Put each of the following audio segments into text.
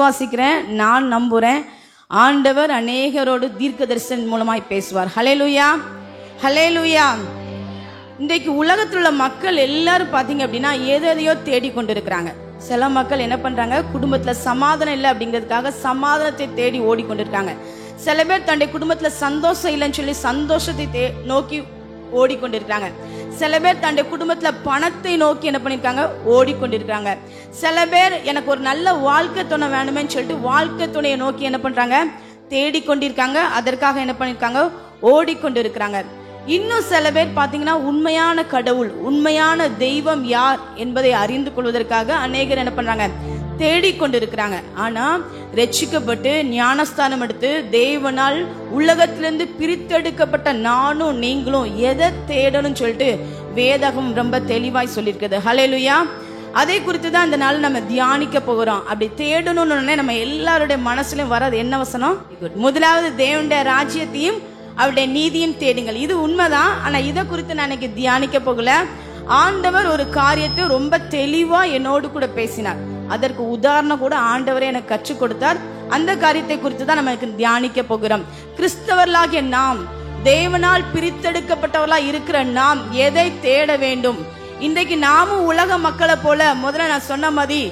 விசுவாசிக்கிறேன், நான் நம்புறேன். ஆண்டவர் அநேகரோடு தீர்க்க தரிசனம் மூலமாய் பேசுவார். ஹல்லேலூயா, ஹல்லேலூயா. இன்றைக்கு உலகத்தில் உள்ள மக்கள் எல்லாரும் பார்த்தீங்க அப்படின்னா எதையோ தேடிக்கொண்டு இருக்கிறாங்க. சில மக்கள் என்ன பண்றாங்க, குடும்பத்தில் சமாதானம் இல்லை அப்படிங்கிறதுக்காக சமாதானத்தை தேடி ஓடிக்கொண்டிருக்காங்க. சில பேர் தன்னுடைய குடும்பத்தில் சந்தோஷம் இல்லைன்னு சொல்லி சந்தோஷத்தை நோக்கி ஓடிக்கொண்டிருக்காங்க. சில பேர் தன்னுடைய குடும்பத்தில் பணத்தை நோக்கி என்ன பண்ணியிருக்காங்க, ஓடிக்கொண்டிருக்காங்க. சில பேர் எனக்கு ஒரு நல்ல வாழ்க்கை துணை வேணுமே சொல்லிட்டு வாழ்க்கை துணையை நோக்கி என்ன பண்றாங்க, தேடிக்கொண்டிருக்காங்க. அதற்காக என்ன பண்ணியிருக்காங்க, ஓடிக்கொண்டு இருக்கிறாங்க. இன்னும் சில பேர் பார்த்தீங்கன்னா உண்மையான கடவுள், உண்மையான தெய்வம் யார் என்பதை அறிந்து கொள்வதற்காக அநேகர் என்ன பண்றாங்க, தேடிக்கொண்டிருக்கிறாங்க. ஆனா ரட்சிக்கப்பட்டு ஞானஸ்தானம் எடுத்து தேவனால் உலகத்திலிருந்து பிரித்தெடுக்கப்பட்ட நானும் நீங்களும் எதை தேடணும் சொல்லிட்டு வேதகம் ரொம்ப தெளிவாய் சொல்லியிருக்குது. ஹல்லேலூயா. அதை குறித்து தான் இந்த நாள் நம்ம தியானிக்க போகிறோம். அப்படி தேடணும்னு நம்ம எல்லாருடைய மனசுலயும் வர்றது என்ன வசனம்? முதலாவது தேவனுடைய ராஜ்யத்தையும் அவருடைய நீதியும் தேடுங்கள். இது உண்மைதான். ஆனா இதை குறித்து நான் இன்னைக்கு தியானிக்க போகல. ஆண்டவர் ஒரு காரியத்தை ரொம்ப தெளிவா என்னோடு கூட பேசினார். அதற்கு உதாரணம் கூட ஆண்டவரே எனக்கு கற்றுக் கொடுத்தார். அந்த காரியத்தை குறித்து தான் நமக்கு தியானிக்க போகிறோம். கிறிஸ்தவர்களாகிய நாம், தேவனால் பிரித்தெடுக்கப்பட்டவர்களா இருக்கிற நாம் எதை தேட வேண்டும்? இன்றைக்கு நாமும் உலக மக்களை போல முதல்ல நான் சொன்ன மாதிரி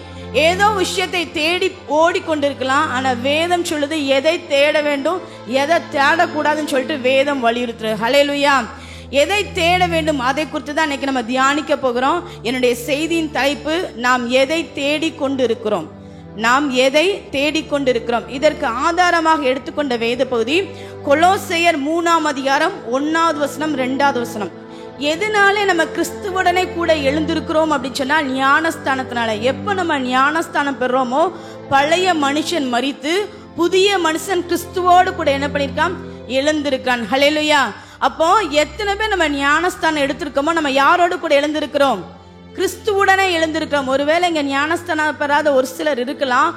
ஏதோ விஷயத்தை தேடி ஓடிக்கொண்டிருக்கலாம். ஆனா வேதம் சொல்லுது எதை தேட வேண்டும், எதை தேடக்கூடாதுன்னு சொல்லிட்டு வேதம் வலியுறுத்துறது. ஹல்லேலூயா. எதை தேட வேண்டும் அதை குறித்து தான் இன்னைக்கு நம்ம தியானிக்க போகிறோம். என்னுடைய செய்தியின் தலைப்பு, நாம் எதை தேடிக்கொண்டு இருக்கிறோம், நாம் எதை தேடிக்கொண்டிருக்கிறோம். இதற்கு ஆதாரமாக எடுத்துக்கொண்ட வேத பகுதி கொலோசையர் 3ஆம் அதிகாரம் 1வது வசனம் 2வது வசனம். எதனால நம்ம கிறிஸ்துவுடனே கூட எழுந்திருக்கிறோம் அப்படின்னு சொன்னா ஞானஸ்தானத்தினால. எப்ப நம்ம ஞானஸ்தானம் பெறுறோமோ பழைய மனுஷன் மரித்து புதிய மனுஷன் கிறிஸ்துவோடு கூட என்ன பண்ணிருக்கான், எழுந்திருக்கான். ஹல்லேலூயா. அப்போ எத்தனை பேர் நம்ம ஞானஸ்தானம் எடுத்திருக்கோமோ நம்ம யாரோடு கூட எழுந்திருக்கிறோம், கிறிஸ்துவுடனே எழுந்திருக்கிறோம். ஒருவேளை இங்க ஞானஸ்தானம் பெறாத ஒரு சிலர் இருக்கலாம்.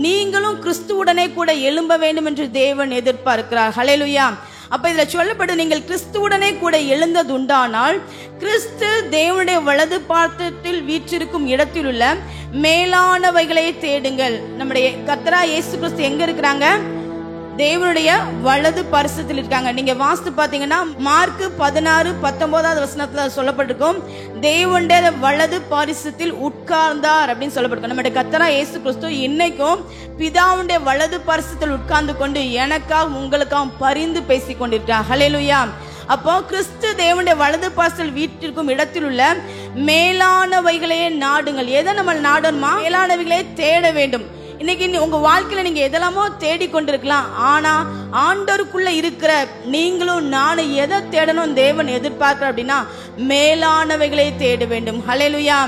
நீங்களும் கிறிஸ்துவுடனே கூட எழும்ப வேண்டும் என்று தேவன் எதிர்பார்க்கிறார். ஹல்லேலூயா. அப்ப இதுல சொல்லப்படும், நீங்கள் கிறிஸ்துவுடனே கூட எழுந்தது உண்டானால் கிறிஸ்து தேவனுடைய வலது பாதத்தில் வீற்றிருக்கும் இடத்தில் உள்ள மேலானவைகளை தேடுங்கள். நம்முடைய கர்த்தராகிய இயேசு கிறிஸ்து எங்க இருக்கிறாங்க, தேவனுடைய வலது பரிசத்தில் இருக்காங்க. நீங்க வாசித்து பாத்தீங்கன்னா மார்க் 16:19வது வசனத்துல சொல்லப்பட்டிருக்கும், தேவனுடைய வலது பரிசத்தில் உட்கார்ந்தார் அப்படின்னு சொல்லப்பட்டிருக்கும். நம்முடைய கர்த்தராகிய இயேசு கிறிஸ்து இன்னைக்கும் பிதாவுடைய வலது பரிசத்தில் உட்கார்ந்து கொண்டு எனக்காக உங்களுக்காக பரிந்து பேசிக் கொண்டிருக்கிறார். ஹல்லேலூயா. அப்போ கிறிஸ்து தேவனுடைய வலது பரிசத்தில் வீட்டிற்கும் இடத்தில் உள்ள மேலானவைகளையே நாடுங்கள். எதை நம்ம நாடணுமா, மேலானவைகளை தேட வேண்டும். இன்னைக்கு உங்க வாழ்க்கையில நீங்க எதெல்லாமோ தேடிக்கொண்டிருக்கலாம். ஆனா ஆண்டவருக்குள்ள இருக்கிற நீங்களும் நானும் எதை தேடணும் தேவன் எதிர்பார்க்கிற அப்படின்னா மேலானவைகளை தேட வேண்டும். ஹல்லேலூயா.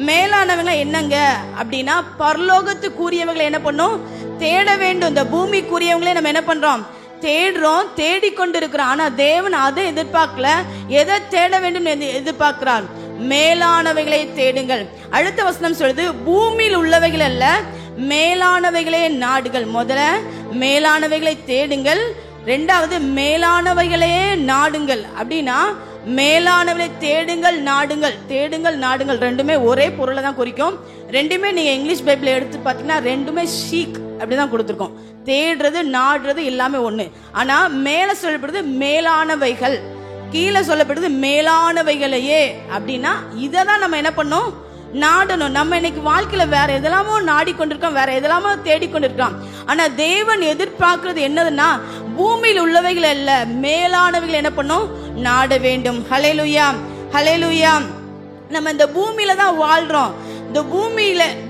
மேலானவங்களை என்னங்க அப்படின்னா பரலோகத்துக்குரியவங்களை என்ன பண்ணும், தேட வேண்டும். இந்த பூமிக்குரியவங்களே நம்ம என்ன பண்றோம், தேடுறோம், தேடிக்கொண்டிருக்கிறோம். ஆனா தேவன் அதை எதிர்பார்க்கல. எதை தேட வேண்டும் எதிர்பார்க்கிறார், மேலானவைகளை தேடுங்கள். அடுத்த வசனம் சொல்லுது, பூமியில் உள்ளவைகள் அல்ல மேலானவைகளே நாடுகள். முதல்ல மேலானவைகளை தேடுங்கள், ரெண்டாவது மேலானவைகளே நாடுங்கள். அப்படின்னா மேலானவளை தேடுங்கள் நாடுங்கள், தேடுங்கள் நாடுங்கள் ரெண்டுமே ஒரே பொருளை தான் குறிக்கும். ரெண்டுமே நீங்க இங்கிலீஷ் பைபிள் எடுத்து பார்த்தீங்கன்னா ரெண்டுமே ஷீக் அப்படிதான் கொடுத்துருக்கோம். தேடுறது நாடுறது எல்லாமே ஒண்ணு. ஆனா மேல சொல்லப்படுறது மேலானவைகள், கீழே சொல்லப்படுறது மேலானவைகளையே. அப்படின்னா இதை தான் நம்ம என்ன பண்ணோம், நாடணும். நம்ம இன்னைக்கு வாழ்க்கையில வேற எதெல்லாமோ நாடிக்கொண்டிருக்கோம், வேற எதெல்லாமோ தேடிக்கொண்டிருக்கோம். ஆனா தேவன் எதிர்பார்க்கிறது என்னதுன்னா பூமியில் உள்ளவைகள் அல்ல, மேலானவைகள் என்ன பண்ணும், நாட வேண்டும். ஹல்லேலூயா, ஹல்லேலூயா. நம்ம இந்த பூமியில தான் வாழ்றோம். இந்த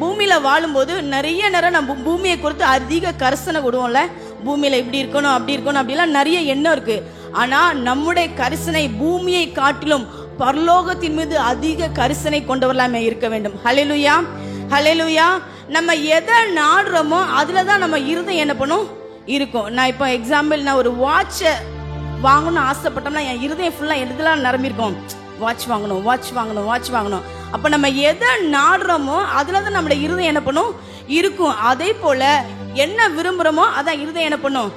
பூமியில வாழும்போது நிறைய நேரம் நம்ம பூமியை குறித்து அதிக கரிசனை விடுவோம்ல. பூமியில இப்படி இருக்கணும் அப்படி இருக்கணும் அப்படிலாம் நிறைய எண்ணம் இருக்கு. ஆனா நம்முடைய கரிசனை பூமியை காட்டிலும் பரலோகத்தின் மீது அதிக கரிசனை கொண்டவர்களாமே இருக்க வேண்டும். ஹல்லேலூயா, ஹல்லேலூயா. நம்ம எதை நாடுறோமோ அதுலதான் நம்ம இருதயம் என்ன பண்ணும், இருக்கும். நான் இப்போ எக்ஸாம்பிள், நான் ஒரு வாட்சை வாங்கணும்னு ஆசைப்பட்டோம்னா என் இருதயம் ஃபுல்லா எதுலாம் நிரம்பியிருக்கும், வாட்ச் வாங்கணும் வாட்ச் வாங்கணும் வாட்ச் வாங்கணும். அப்ப நம்ம எதை நாடுறோமோ அதுலதான் நம்முடைய இருதயம் என்ன பண்ணும், இருக்கும். அதே போல என்ன விரும்புறோமோ அதான் இருதயம் என்ன பண்ணும்,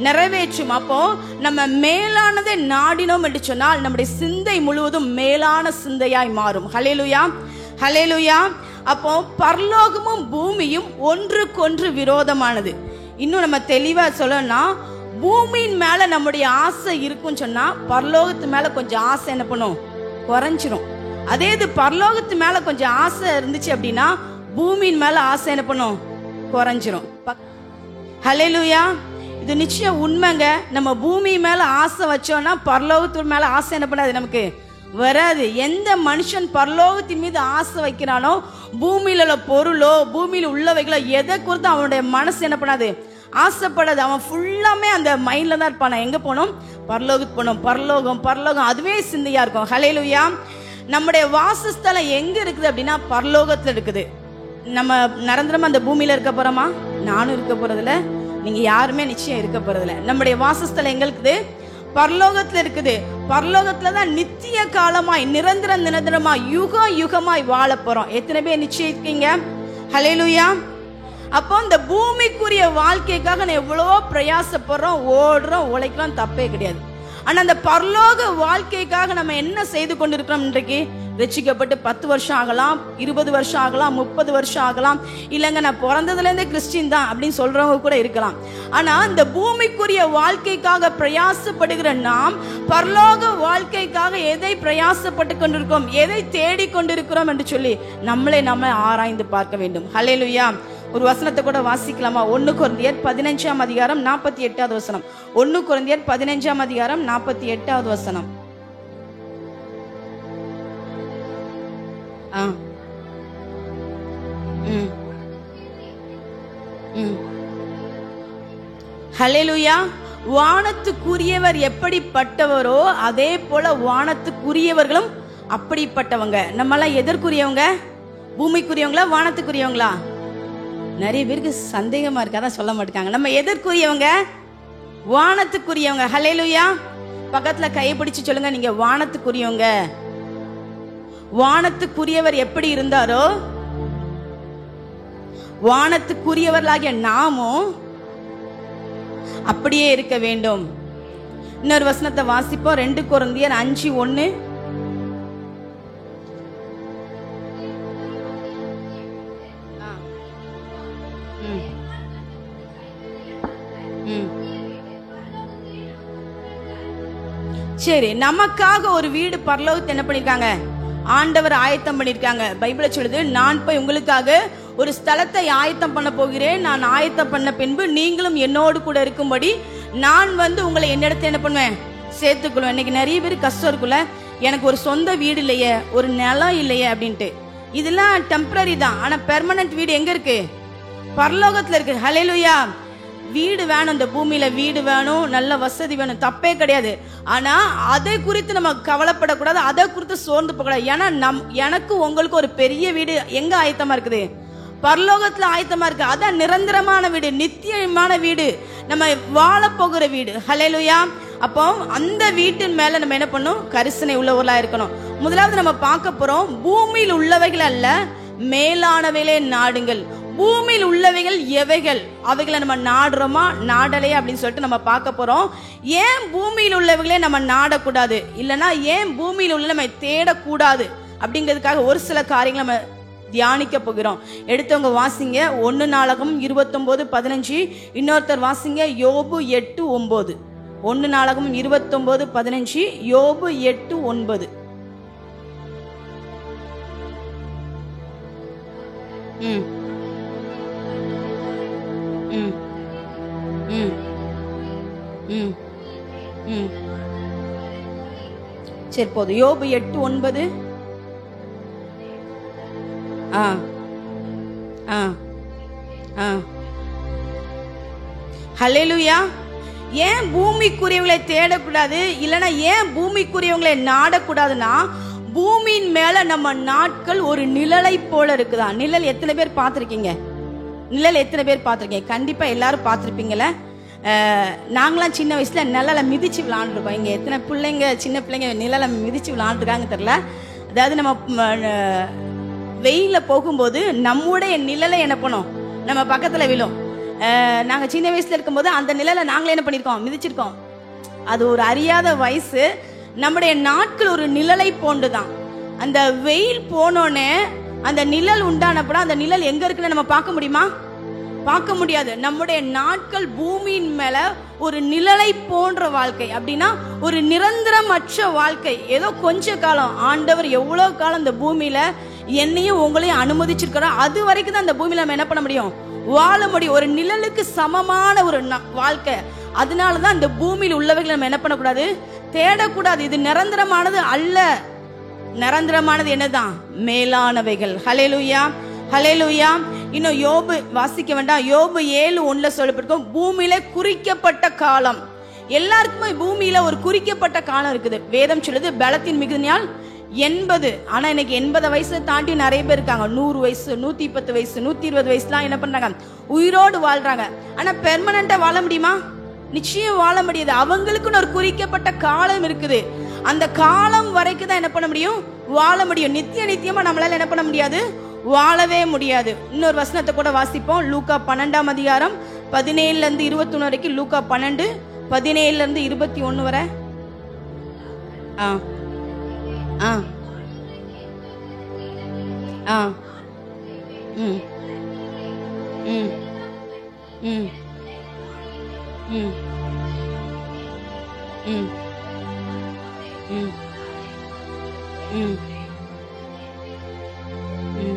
நிறைவேற்றும். அப்போ நம்ம மேலானதை நாடினோம் என்று சொன்னால் நம்முடைய சிந்தை முழுவதும் மேலான சிந்தையாய் மாறும். ஹல்லேலூயா, ஹல்லேலூயா. அப்போ பரலோகமும் பூமியும் ஒன்றுக்கொன்று விரோதமானது. இன்னும் நம்ம தெளிவா சொல்லணும்னா, பூமியின் மேல நம்முடைய ஆசை இருக்குன்னு சொன்னா பரலோகத்து மேல கொஞ்சம் ஆசை என்ன பண்ணும், குறைஞ்சிரும். அதே இது பரலோகத்து மேல கொஞ்சம் ஆசை இருந்துச்சு அப்படின்னா பூமியின் மேல ஆசை என்ன பண்ணும், குறைஞ்சிரும். ஹல்லேலூயா. இது நிச்சயம் உண்மைங்க. நம்ம பூமி மேல ஆசை வச்சோம்னா பரலோகத்து மேல ஆசை என்ன பண்ணாது, நமக்கு வராது. எந்த மனுஷன் பரலோகத்தின் மீது ஆசை வைக்கிறானோ, பூமியில உள்ள பொருளோ பூமியில உள்ளவைகளோ எதை குறித்து அவனுடைய மனசு என்ன பண்ணாது, ஆசைப்படாது. அவன் ஃபுல்லாமே அந்த மைண்ட்ல தான் இருப்பான். எங்க போனோம், பரலோகத்துக்கு போனோம், பரலோகம் பரலோகம், அதுவே சிந்தையா இருக்கும். ஹல்லேலூயா. நம்முடைய வாசஸ்தலம் எங்க இருக்குது அப்படின்னா பரலோகத்துல இருக்குது. நம்ம நிரந்தரமா அந்த பூமியில இருக்க போறோமா? நானும் இருக்க போறதில்ல, நீங்க யாருமே நிச்சயம் இருக்க போறதில்ல. நம்முடைய வாசஸ்தலம் எங்க இருக்குது? பரலோகத்துல இருக்குது. பரலோகத்துல தான் நித்திய காலமாய் நிரந்தரமாய் யுக யுகமாய் வாழ போறோம். எத்தனை பேர் நிச்சயம் இருக்கீங்க? ஹல்லேலூயா. அப்போ இந்த பூமிக்குரிய வாழ்க்கைக்காக நான் எவ்வளவோ பிரயாசப்படுறோம், ஓடுறோம், உழைக்கிறோம், தப்பே கிடையாது. ஆனா அந்த பரலோக வாழ்க்கைக்காக நம்ம என்ன செய்து கொண்டிருக்கிறோம்? இன்றைக்கு ரட்சிக்கப்பட்டு 10 வருஷம் ஆகலாம், 20 வருஷம் ஆகலாம், 30 வருஷம் ஆகலாம், இல்லைங்க நான் பிறந்ததுல இருந்தே கிறிஸ்டின் தான் அப்படின்னு சொல்றவங்க கூட இருக்கலாம். ஆனா இந்த பூமிக்குரிய வாழ்க்கைக்காக பிரயாசப்படுகிற நாம் பரலோக வாழ்க்கைக்காக எதை பிரயாசப்பட்டு கொண்டிருக்கிறோம், எதை தேடி கொண்டிருக்கிறோம் என்று சொல்லி நம்மை ஆராய்ந்து பார்க்க வேண்டும். ஹல்லேலூயா. ஒரு வசனத்தை கூட வாசிக்கலாமா? 1 கொரிந்தியர் 15ஆம் அதிகாரம் 48வது வசனம். 1 கொரிந்தியர் 15ஆம் அதிகாரம் 48வது வசனம். ஹல்லேலூயா. வானத்துக்குரியவர் எப்படிப்பட்டவரோ அதே போல வானத்துக்குரியவர்களும் அப்படிப்பட்டவங்க. நம்மளாம் எதற்குரியவங்க? பூமிக்குரியவங்களா வானத்துக்குரியவங்களா? நிறைய பேருக்கு சந்தேகமா இருக்கு, அதான் சொல்ல மாட்டாங்க. நம்ம எதற்குரியவங்க? வானத்துக்குரியவங்க. ஹல்லேலூயா. பக்கத்துல கைப்பிடிச்சு சொல்லுங்க, நீங்க வானத்துக்குரியவங்க. வானத்துக்குரியவர் எப்படி இருந்தாரோ வானத்துக்குரியவர்களாகிய நாமும் அப்படியே இருக்க வேண்டும். இன்னொரு வசனத்தை வாசிப்போம். 2 கொரிந்தியர் 5:1. சரி, நமக்காக ஒரு வீடு பரலோகத்தை என்ன பண்ணிருக்காங்க, ஆண்டவர் ஆயத்தம் பண்ணிருக்காங்க. பைபிள சொல்லுது, நான் போய் உங்களுக்காக ஒரு ஸ்தலத்தை ஆயத்தம் பண்ண போகிறேன், நான் ஆயத்தம் பண்ண பின்பு நீங்களும் என்னோடு கூட இருக்கும்படி நான் உங்களை என்னிடத்தை என்ன பண்ணுவேன், சேர்த்துக்கொள்வேன். இன்னைக்கு நிறைய பேர் கஷ்டம் இருக்குல்ல, எனக்கு ஒரு சொந்த வீடு இல்லையே, ஒரு நிலம் இல்லையே அப்படின்ட்டு. இதெல்லாம் டெம்பரரி தான். ஆனா பெர்மனன்ட் வீடு எங்க இருக்கு? பரலோகத்துல இருக்கு. ஹல்லேலூயா. வீடு வேணும், இந்த பூமியில வீடு வேணும், நல்ல வசதி வேணும், தப்பே கிடையாது. ஆனா அதை குறித்து நம்ம கவலைப்படக்கூடாது, அதை குறித்து சோர்ந்து போகக்கூடாது. ஏன்னா எனக்கு உங்களுக்கு ஒரு பெரிய வீடு எங்க ஆயத்தமா இருக்குது? பரலோகத்துல ஆயத்தமா இருக்கு. அதான் நிரந்தரமான வீடு, நித்தியமான வீடு, நம்ம வாழ போகிற வீடு. ஹல்லேலூயா. அப்போ அந்த வீட்டின் மேல நம்ம என்ன பண்ணணும்? கரிசனை உள்ளவர்களா இருக்கணும். முதலாவது நம்ம பார்க்க போறோம், பூமியில் உள்ளவைகள் அல்ல மேலானவைகளே நாடுங்கள். பூமியில் உள்ளவைகள் எவைகள், அவைகளை நம்ம நாடுறோமா நாடலையா அப்படின்னு சொல்லிட்டு நம்ம பார்க்க போறோம். ஏன் பூமியில் உள்ளவைகளே நம்ம நாடக்கூடாது, இல்லைன்னா ஏன் பூமியில் உள்ள நம்ம தேடக்கூடாது அப்படிங்கிறதுக்காக ஒரு சில காரியங்களை நம்ம தியானிக்க போகிறோம். எடுத்தவங்க வாசிங்க 1 நாளாகமம் 29:15. இன்னொருத்தர் வாசிங்க யோபு 8:9. 1 நாளாகமம் 29:15, யோபு 8:9. சரி போதும். யோபு 8:9. ஹல்லேலூயா. ஏன் பூமிக்குரியவங்களை தேடக்கூடாது, இல்லைன்னா ஏன் பூமிக்குரியவங்களை நாடக்கூடாதுன்னா, பூமியின் மேல நம்ம நாட்கள் ஒரு நிழலை போல இருக்குதா. நிழல் எத்தனை பேர் பார்த்திருக்கீங்க? நிழல் எத்தனை பேர் பார்த்திருக்கீங்க? கண்டிப்பா எல்லாரும் பார்த்திருப்பீங்களே. நாங்களாம் சின்ன வயசுல நிழலை மிதிச்சு விளையாண்டுருக்கோம். இங்க எத்தனை பிள்ளைங்க, சின்ன பிள்ளைங்க நிழலை மிதிச்சு விளையாண்டுருக்காங்க தெரியல. அதாவது நம்ம வெயில போகும்போது நம்முடைய நிழலை என்ன பண்ணோம், நம்ம பக்கத்துல விழும். நாங்க சின்ன வயசுல இருக்கும்போது அந்த நிழலை நாங்களே என்ன பண்ணிருக்கோம், மிதிச்சிருக்கோம். அது ஒரு அறியாத வயசு. நம்முடைய நாட்கள் ஒரு நிழலை போன்றுதான். அந்த வெயில் போனோடனே அந்த நிழல் உண்டானப்பட அந்த நிழல் எங்க இருக்குன்னு நம்ம பார்க்க முடியுமா? பார்க்க முடியாது. நம்முடைய நாட்கள் பூமியின் மேல ஒரு நிழலை போன்ற வாழ்க்கை, அப்படின்னா ஒரு நிரந்தரமற்ற வாழ்க்கை. ஏதோ கொஞ்ச காலம், ஆண்டவர் எவ்வளவு காலம் இந்த பூமியில என்னையும் உங்களையும் அனுமதிச்சிருக்கிறோம், அது வரைக்கும் தான் இந்த பூமியில நம்ம என்ன பண்ண முடியும்? வாழ முடியும். ஒரு நிழலுக்கு சமமான ஒரு வாழ்க்கை. அதனாலதான் இந்த பூமியில் உள்ளவைகளை நம்ம என்ன பண்ணக்கூடாது? தேடக்கூடாது. இது நிரந்தரமானது அல்ல. நிரந்தரமானது என்னதான்? மேலானவைகள். ஹல்லேலூயா, ஹல்லேலூயா. இன்னும் யோபு வாசிக்க வேண்டாம். யோபு 7:1 சொல்லப்பட்டிருக்கும், பூமியில குறிக்கப்பட்ட காலம். எல்லாருக்குமே பூமியில ஒரு குறிக்கப்பட்ட காலம் இருக்குது. வேதம் சொல்லுது பலத்தின் மிகுதியால் 80. ஆனா இன்னைக்கு 80 வயசை தாண்டி நிறைய பேர் இருக்காங்க. 100 வயசு, 110 வயசு, 120 வயசுலாம் என்ன பண்றாங்க? உயிரோடு வாழ்றாங்க. ஆனா பெர்மனண்டா வாழ முடியுமா? நிச்சயம் வாழ முடியாது. அவங்களுக்குன்னு ஒரு குறிக்கப்பட்ட காலம் இருக்குது. அந்த காலம் வரைக்கும் தான் என்ன பண்ண முடியும்? வாழ முடியும். நித்தியமா நம்மளால என்ன பண்ண முடியாது? வாழவே முடியாது. இன்னொரு வசனத்தை கூட வாசிப்போம். லூக்கா 12ஆம் அதிகாரம் 17-21 வரைக்கும். லூக்கா 12 17-21 வரை. ஆ ஆ ஆ ம் ம் ம் ம் ம் ம் ம் ம் ம் ம்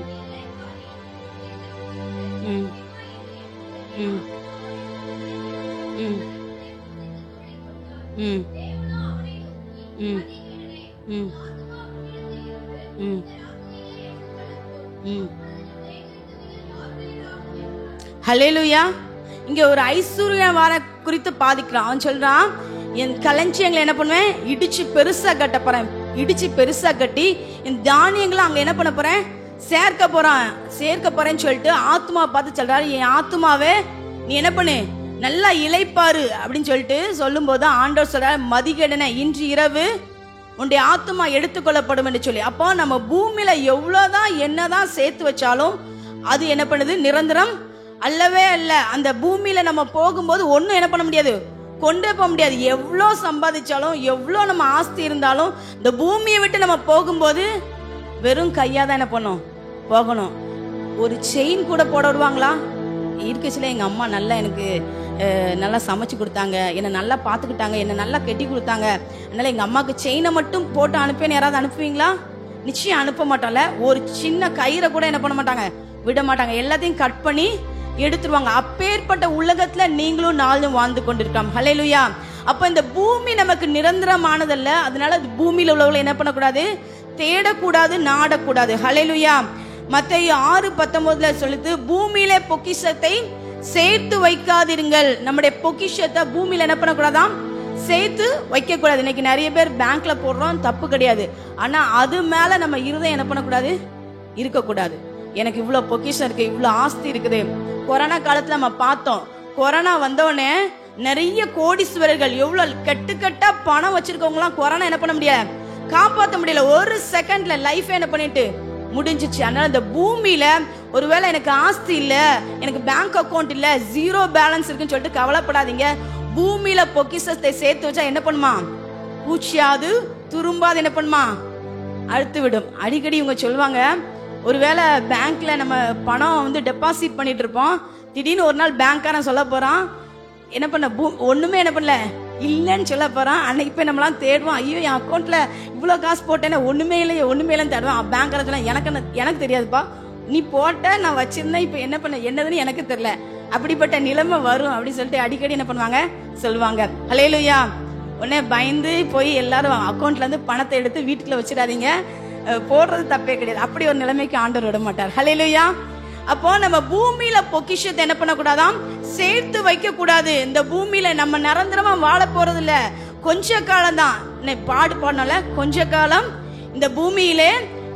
ம் ம் ம் ம் ம் ம். ஹல்லேலூயா. இங்க ஒரு ஐஸ்வர்யவான குறித்து பாதிக்கிறான். அவன் சொல்றான், என் களஞ்சியங்களை என்ன பண்ணுவேன்? இடிச்சு பெருசா கட்ட போறேன். இடிச்சு பெருசா கட்டி என் தானியங்களை அங்க என்ன பண்ண போறேன்? சேர்க்க போறேன்னு சொல்லிட்டு ஆத்மா பார்த்து சொல்றாரு, என் ஆத்மாவே நீ என்ன பண்ணு? நல்லா இளைப்பாரு அப்படின்னு சொல்லிட்டு சொல்லும் போது ஆண்டவர் சொல்றாரு, மதிகேடன இன்று இரவு உன்னுடைய ஆத்மா எடுத்துக்கொள்ளப்படும் என்று சொல்லி. அப்போ நம்ம பூமியில எவ்வளவுதான் என்னதான் சேர்த்து வச்சாலும் அது என்ன பண்ணுது? நிரந்தரம் அல்லவே அல்ல. அந்த பூமியில நம்ம போகும்போது ஒன்னும் என்ன பண்ண முடியாது? கொண்டே போக முடியாது. எவ்வளோ சம்பாதிச்சாலும், எவ்வளோ நம்ம ஆஸ்தி இருந்தாலும், இந்த பூமியை விட்டு நம்ம போகும்போது வெறும் கையா தான் என்ன பண்ணும்? போகணும். ஒரு செயின் கூட போட விடுவாங்களா? இருக்கச்சில எங்க அம்மா நல்லா எனக்கு நல்லா சமைச்சு கொடுத்தாங்க, என்னை நல்லா பார்த்துக்கிட்டாங்க, என்னை நல்லா கெட்டி கொடுத்தாங்க, அதனால எங்க அம்மாவுக்கு செயினை மட்டும் போட்டு அனுப்பேன்னு யாராவது அனுப்புவீங்களா? நிச்சயம் அனுப்ப மாட்டோம்ல. ஒரு சின்ன கயிறை கூட என்ன பண்ண மாட்டாங்க? விட மாட்டாங்க. எல்லாத்தையும் கட் பண்ணி எடுத்துருவாங்க. அப்பேற்பட்ட உலகத்துல நீங்களும் நாளும் வாழ்ந்து கொண்டிருக்கோம். ஹல்லேலூயா. அப்ப இந்த பூமி நமக்கு நிரந்தரமானதல்ல. அதனால பூமியில உள்ளவங்களை என்ன பண்ணக்கூடாது? தேடக்கூடாது, நாடக்கூடாது. ஹல்லேலூயா. மத்தேயு 6:19 சொல்லுது, பூமியில பொக்கிஷத்தை சேர்த்து வைக்காதிருங்கள். நம்முடைய பொக்கிஷத்தை பூமியில என்ன பண்ணக்கூடாதாம்? சேர்த்து வைக்க கூடாது. இன்னைக்கு நிறைய பேர் பேங்க்ல போடுறோம், தப்பு கிடையாது. ஆனா அது மேல நம்ம இருதயம் என்ன பண்ணக்கூடாது? இருக்கக்கூடாது. எனக்கு இவ்வளவு பொக்கிஷம் இருக்கு, இவ்வளவு ஆஸ்தி இருக்குது. கொரோனா காலத்துல நம்ம பார்த்தோம். கொரோனா வந்தோடனே நிறைய கோடீஸ்வரர்கள், எவ்வளவு கட்டுக்கட்டா பணம் வச்சிருக்கவங்க எல்லாம் கொரோனா என்ன பண்ண முடியல? காப்பாற்ற முடியல. ஒரு செகண்ட்ல லைஃப் என்ன பண்ணிட்டு முடிஞ்சிச்சு. அதனால இந்த பூமியில ஒருவேளை எனக்கு ஆஸ்தி இல்ல, எனக்கு பேங்க் அக்கௌண்ட் இல்ல, 0 பேலன்ஸ் இருக்குன்னு சொல்லிட்டு கவலைப்படாதீங்க. பூமியில பொக்கிஷத்தை சேர்த்து வச்சா என்ன பண்ணுமா? பூச்சியாது துரும்பாது என்ன பண்ணுமா? அழுத்து விடும். அடிக்கடி இவங்க சொல்லுவாங்க, ஒருவேளை பேங்க்ல நம்ம பணம் டெபாசிட் பண்ணிட்டு இருப்போம், திடீர்னு ஒரு நாள் பேங்க்காரன் சொல்ல போறான், என்ன பண்ண ஒண்ணுமே என்ன பண்ணல இல்லைன்னு சொல்ல போறான். அன்னைக்கு போய் நம்மளாம் தேடுவோம், ஐயோ என் அக்கௌண்ட்ல இவ்வளவு காசு போட்டேன்னா ஒண்ணுமே இல்லைன்னு தேடுவான். பேங்க்ல எனக்கு தெரியாதுப்பா, நீ போட்ட, நான் வச்சிருந்தேன், இப்ப என்ன பண்ண என்னதுன்னு எனக்கு தெரியல. அப்படிப்பட்ட நிலைமை வரும் அப்படின்னு சொல்லிட்டு அடிக்கடி என்ன பண்ணுவாங்க? சொல்லுவாங்க. ஹல்லேலூயா. உடனே பயந்து போய் எல்லாரும் அக்கௌண்ட்ல இருந்து பணத்தை எடுத்து வீட்டுக்குள்ள வச்சிடாதீங்க, போடுறது தப்பே கிடையாது. அப்படி ஒரு நிலைமைக்கு ஆண்டவர் விட மாட்டார். ஹல்லேலூயா. அப்போ நம்ம பூமியில பொக்கிஷத்தை என்ன பண்ணக்கூடாதாம்? சேர்த்து வைக்க கூடாது. இந்த பூமியில நம்ம நிரந்தரமா வாழ போறது இல்ல, கொஞ்ச காலம் தான். பாடு பாடனால கொஞ்ச காலம் இந்த பூமியிலே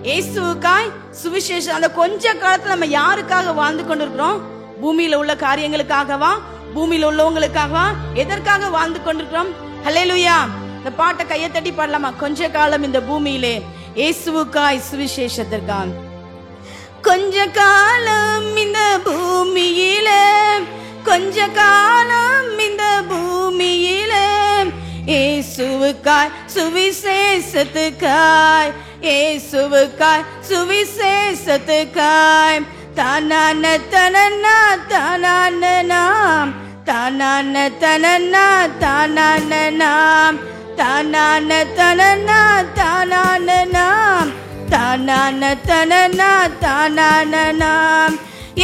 இயேசுவுக்காய் சுவிசேஷம். அந்த கொஞ்ச காலத்துல நம்ம யாருக்காக வாழ்ந்து கொண்டிருக்கிறோம்? பூமியில உள்ள காரியங்களுக்காகவா? பூமியில உள்ளவங்களுக்காகவா? எதற்காக வாழ்ந்து கொண்டிருக்கிறோம்? ஹல்லேலூயா. இந்த பாட்டை கையை தட்டி பாடலாமா? கொஞ்ச காலம் இந்த பூமியிலே இயேசுவுக்காய் சுவிசேஷத்திற்காக. கொஞ்ச காலம் இந்த பூமியில, கொஞ்ச காலம் இந்த பூமியில இயேசுவுக்காய் சுவிசேஷத்துக்காய், இயேசுவுக்காய் சுவிசேஷத்துக்காய். தானான தனனா தானான நாம், தானான தனனா தானான நாம், தானான தனனா தானான நாம், தானான தனனா தானான நாம்.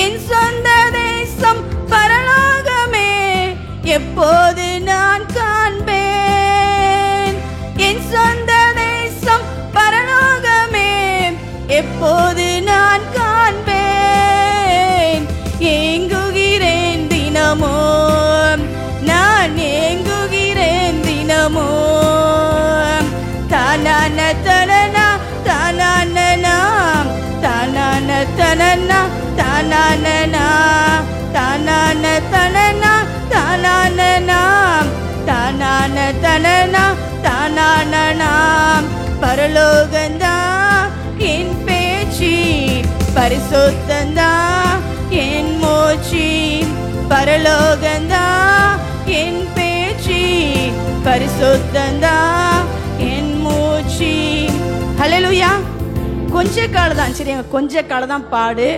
என் சொந்த தேசம் பரலோகமே எப்போது நான் காண்பேன், என் சொந்த தேசம் பரலோகமே எப்போது நான் காண்பேன். ஏங்குகிறேன் தினமும், நான் ஏங்குகிறேன் தினமும். தானான தனனா தானான நாம், தானான தனனா தானான நாம், தானான தனனா தானான நாம், தானான தனனா தானான நாம். பரலோகந்தா என் பேச்சு, பரிசுத்தந்தா என் மூச்சு. பரலோகந்தா என் பேச்சு, பரிசுத்தந்தா என் மூச்சு. ஹல்லேலூயா. கொஞ்ச காலம் தான், சரிங்க, கொஞ்ச காலம் தான் பாடு,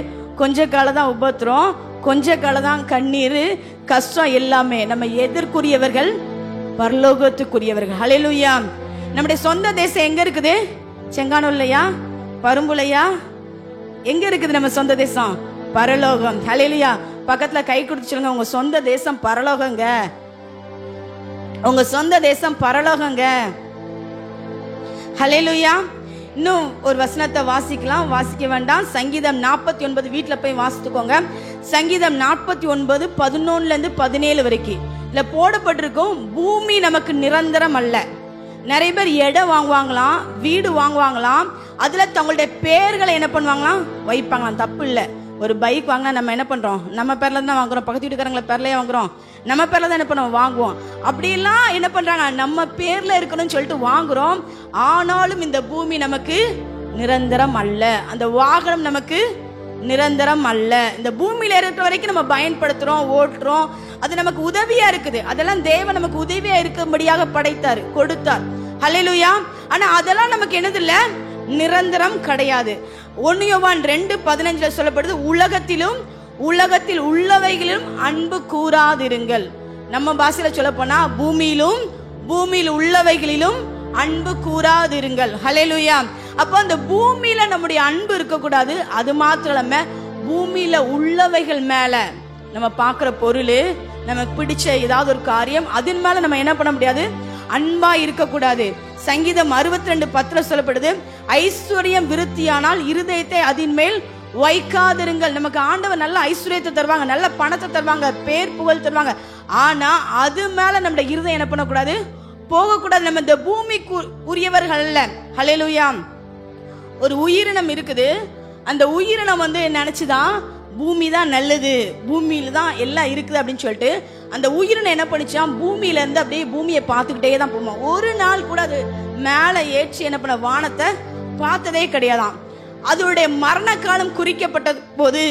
கொஞ்ச காலம் தான் உபத்திரம், கொஞ்ச காலம் தான் கண்ணீர் கஷ்டம். எல்லாமே நம்ம எதற்குரியவர்கள்? பரலோகத்துக்குரியவர்கள். ஹல்லேலூயா. நம்முடைய சொந்த தேசம் எங்க இருக்குது? செங்கானூர்லையா, பரும்புலையா? எங்க இருக்குது நம்ம சொந்த தேசம்? பரலோகம். ஹல்லேலூயா. பக்கத்துல கை கொடுத்து சொல்லுங்க, உங்க சொந்த தேசம் பரலோகங்க, உங்க சொந்த தேசம் பரலோகங்க. ஹல்லேலூயா. இன்னும் ஒரு வசனத்தை வாசிக்கலாம், வாசிக்க வேண்டாம். சங்கீதம் 49 வீட்டுல போய் வாசித்துக்கோங்க. சங்கீதம் 49 11 17 வரைக்கும் இல்ல போடப்பட்டிருக்கும். பூமி நமக்கு நிரந்தரம் அல்ல. நிறைய பேர் இடம் வாங்குவாங்களாம், வீடு வாங்குவாங்களாம், அதுல தங்களுடைய பேர்களை என்ன பண்ணுவாங்களாம், வைப்பாங்களாம். தப்பு இல்லை. ஒரு பைக் வாங்கினா நம்ம என்ன பண்றோம்? நம்ம பேர்ல தான் வாங்குறோம், பக்கத்து வீட்டுக்காரங்களை பேர்லயே வாங்குறோம், நம்ம பேர்ல தான் என்ன பண்ணுவோம், வாங்குவோம். அப்படியெல்லாம் என்ன பண்றாங்க, நம்ம பேர்ல இருக்கணும்னு சொல்லிட்டு வாங்குறோம். ஆனாலும் இந்த பூமி நமக்கு நிரந்தரம் அல்ல, அந்த வாகனம் நமக்கு நிரந்தரம் அல்ல. இந்த பூமியில இருக்கிற வரைக்கும் நம்ம பயன்படுத்துறோம், ஓட்டுறோம், அது நமக்கு உதவியா இருக்குது. அதெல்லாம் தேவன் நமக்கு உதவியா இருக்கும்படியாக படைத்தார், கொடுத்தார். ஹல்லேலூயா. ஆனா அதெல்லாம் நமக்கு என்னது இல்ல, நிரந்தரம் கிடையாது. 1 யோவான் 2:15 சொல்லப்படுது, உலகத்திலும் உலகத்தில் உள்ளவைகளிலும் அன்பு கூறாதிருங்கள். நம்ம பாஷையில சொல்ல போனா பூமியிலும் பூமியில் உள்ளவைகளிலும் அன்பு கூறாதிருங்கள். ஹல்லேலூயா. அப்போ அந்த பூமியில நம்முடைய அன்பு இருக்கக்கூடாது. அது மாத்திரம் இல்லாம பூமியில உள்ளவைகள் மேல நம்ம பார்க்கிற பொருள், நமக்கு பிடிச்ச ஏதாவது ஒரு காரியம், அதன் மேல நம்ம என்ன பண்ண முடியாது, அன்பா இருக்கக்கூடாது. சங்கீதம் 62:10 சொல்லப்படுது, ஐஸ்வர்யம் விருத்தியானால் இருதயத்தை அதன் மேல் வைக்காதிருங்கள். நமக்கு ஆண்டவர் நல்ல ஐஸ்வர்யத்தை தருவாங்க, நல்ல பணத்தை தருவாங்க, பேர் புகழ் தருவாங்க. ஆனா அது மேல நம்முடைய இருதயம் என்ன பண்ணக்கூடாது, போகக்கூடாது. நம்ம இந்த பூமிக்கு உரியவர்கள் அல்ல. ஹல்லேலூயா. ஒரு உயிரினம் இருக்குது, அந்த உயிரினம் நினைச்சுதான் பூமி தான் நல்லது, பூமியில தான் எல்லாம் இருக்குது அப்படின்னு சொல்லிட்டு அந்த உயிரினம் என்ன பண்ணிச்சான், பூமியில இருந்து அப்படியே பூமியை பார்த்துக்கிட்டே தான் போமா. ஒரு நாள் கூட அது மேல ஏற்றி என்ன பண்ண, வானத்தை பார்த்ததே கிடையாதாம். அதோடைய மரண காலம் குறிக்கப்பட்ட போது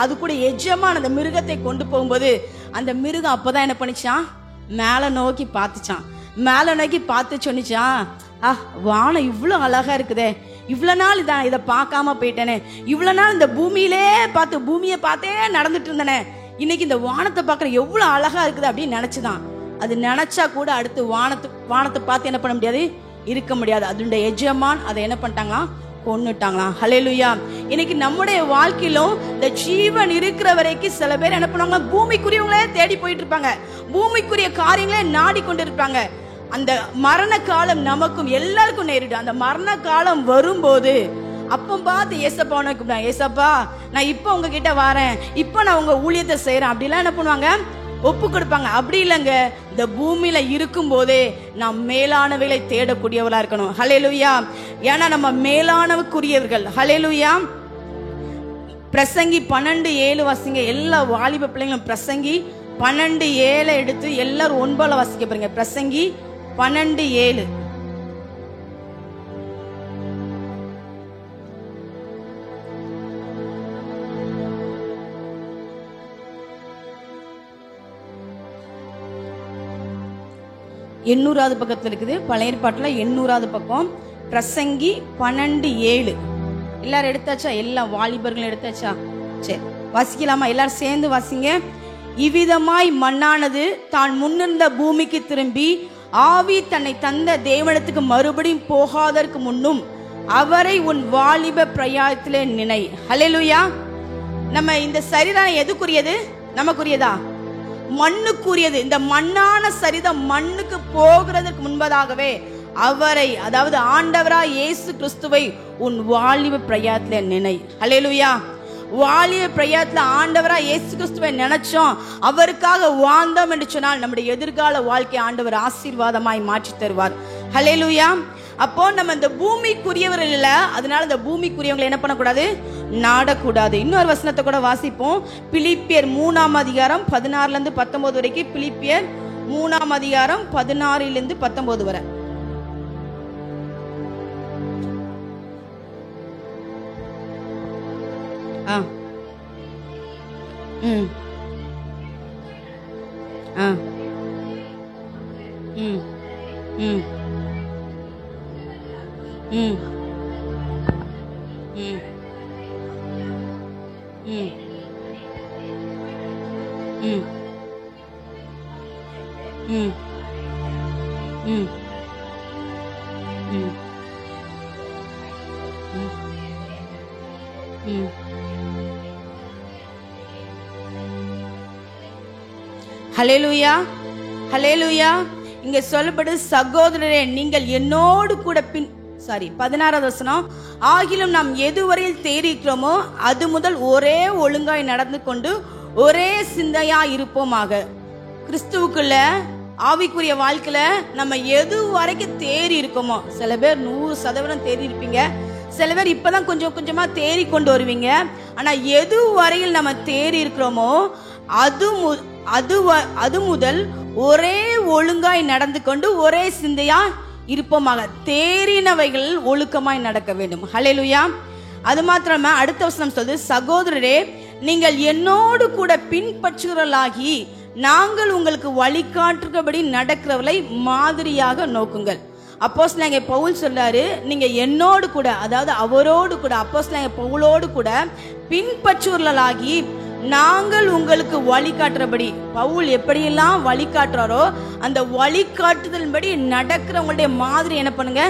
அது கூட எஜமான அந்த மிருகத்தை கொண்டு போகும்போது அந்த மிருகம் அப்பதான் என்ன பண்ணிச்சான், மேல நோக்கி பார்த்துச்சான். மேல நோக்கி பார்த்து சொன்னிச்சான், வானம் இவ்வளவு அழகா இருக்குதே, இவ்வளவு நாள் இதை பார்க்காம போயிட்டேனே, இவ்வளவு நாள் இந்த பூமியை பார்த்தே நடந்துட்டு இருந்தேனே, இன்னைக்கு இந்த வானத்தை பார்க்கற எவ்வளவு அழகா இருக்குது அப்படின்னு நினைச்சுதான். அது நினைச்சா கூட அடுத்து வானத்தை பார்த்து என்ன பண்ண முடியாது, இருக்க முடியாது. அதனுடைய எஜமான் அதை என்ன பண்ணிட்டாங்களாம், கொன்னுட்டாங்களாம். ஹல்லேலூயா. இன்னைக்கு நம்முடைய வாழ்க்கையிலும் இந்த ஜீவன் இருக்கிற வரைக்கும் சில பேர் என்ன பண்ணுவாங்க, பூமிக்குரியவங்களே தேடி போயிட்டு இருப்பாங்க, பூமிக்குரிய காரியங்களே நாடி கொண்டு இருப்பாங்க. அந்த மரண காலம் நமக்கும் எல்லாருக்கும் நேரிடும். அந்த மரண காலம் வரும்போது அப்ப பார்த்து ஏசப்பா கூப்பிடுவாங்க, ஏசப்பா நான் இப்ப உங்ககிட்ட வரேன், இப்ப நான் உங்க ஊழியத்தை செய்யறேன் அப்படிலாம் என்ன பண்ணுவாங்க, ஒப்பு கொடுப்பாங்க. அப்படி இல்லைங்க, இந்த பூமியில இருக்கும் போதே நாம் மேலானவைகளை தேடக்கூடியவர்களா இருக்கணும். ஹல்லேலூயா. ஏன்னா நம்ம மேலானவுக்குரியவர்கள். ஹல்லேலூயா. பிரசங்கி 12:7 வாசிங்க. எல்லா வாலிப பிள்ளைங்களும் பிரசங்கி 12:7 எடுத்து எல்லாரும் 9 வாசிக்க போறீங்க. பிரசங்கி 12:7. 800வது பக்கத்தில் இருக்குது. பழைய ஏற்பாட்டில் 800வது பக்கம், பிரசங்கி 12:7. எல்லாரும் எடுத்தாச்சா? எல்லா வாலிபர்களும் எடுத்தாச்சா? சரி, வாசிக்கலாமா? எல்லாரும் சேர்ந்து வாசிங்க. இவ்விதமாய் மண்ணானது தான் முன்னிருந்த பூமிக்கு திரும்பி ஆவி தன்னை தந்த தேவனத்துக்கு மறுபடியும் போகாதற்கு முன்னும் அவரை உன் வாலிப பிரயாணத்திலே நினை. ஹல்லேலூயா. நம்ம இந்த சரீரம் எதுக்குரியது? நமக்குரியதா? மண்ணுக்குரியது. இந்த மண்ணான சரீரம் மண்ணுக்கு போகிறதுக்கு முன்பதாகவே அவரை, அதாவது ஆண்டவராய் இயேசு கிறிஸ்துவை உன் வாலிப பிரயாணத்திலே நினை. ஹல்லேலூயா. வாலிப பிரயாணத்துல ஆண்டவராய் இயேசு கிறிஸ்துவை நினைச்சோம், அவருக்காக வாழ்ந்தோம் என்று சொன்னால் நம்முடைய எதிர்கால வாழ்க்கை ஆண்டவர் ஆசீர்வாதமாய் மாற்றி தருவார். ஹல்லேலூயா. அப்போ நம்ம இந்த பூமிக்குரியவர்கள் இல்ல, அதனால இந்த பூமிக்குரியவங்களை என்ன பண்ணக்கூடாது? நாடக்கூடாது. இன்னொரு வசனத்தை கூட வாசிப்போம். பிலிப்பியர் 3ஆம் அதிகாரம் 16 19 வரைக்கும். பிலிப்பியர் 3ஆம் அதிகாரம் 16 19 வரை. ஹல்லேலூயா. ஹல்லேலூயா. இங்க சொல்லப்படுது, சகோதரரே நீங்கள் என்னோடு கூட 16வது வசனம், ஆகிலும் நாம் எதுவரையில் தேறிக்கிறோமோ அது முதல் ஒரே ஒழுங்காய் நடந்து கொண்டு ஒரே சிந்தையா இருப்போமாக. கிறிஸ்துவுக்குள்ள ஆவிக்குரிய வாழ்க்கையில நம்ம எது வரைக்கும் தேறி இருக்கோமோ, சில பேர் 100% தேறி இருப்பீங்க, சில பேர் இப்பதான் கொஞ்சம் கொஞ்சமா தேறி கொண்டு வருவீங்க. ஆனா எது வரையில் நம்ம தேறி இருக்கிறோமோ அது முதல் ஒரே ஒழுங்காய் நடந்து கொண்டு ஒரே சிந்தையா இருப்போமாக. தேறினவைகள் ஒழுக்கமாய் நடக்க வேண்டும். ஹல்லேலூயா. அது மாத்திரமா அடுத்த வசனம் சொல்லுது, சகோதரரே நீங்கள் என்னோடு கூட பின்பற்றுகிறவர்களாகி நாங்கள் உங்களுக்கு வழிகாட்டுகிறபடி நடக்கிறவர்களை மாதிரியாக நோக்குங்கள். அப்போஸ்தலனாகிய பவுல் சொல்றாரு, நீங்க என்னோடு கூட, அதாவது அவரோடு கூட, அப்போஸ்தலனாகிய பவுலோடு கூட பின்பற்றுவர்களாகி நாங்கள் உங்களுக்கு வழிகாட்டுறபடி, பவுல் எப்படியெல்லாம் வழிகாட்டுறாரோ அந்த வழிகாட்டுதல்படி நடக்கிறவங்களுடைய மாதிரி என்ன பண்ணுங்க?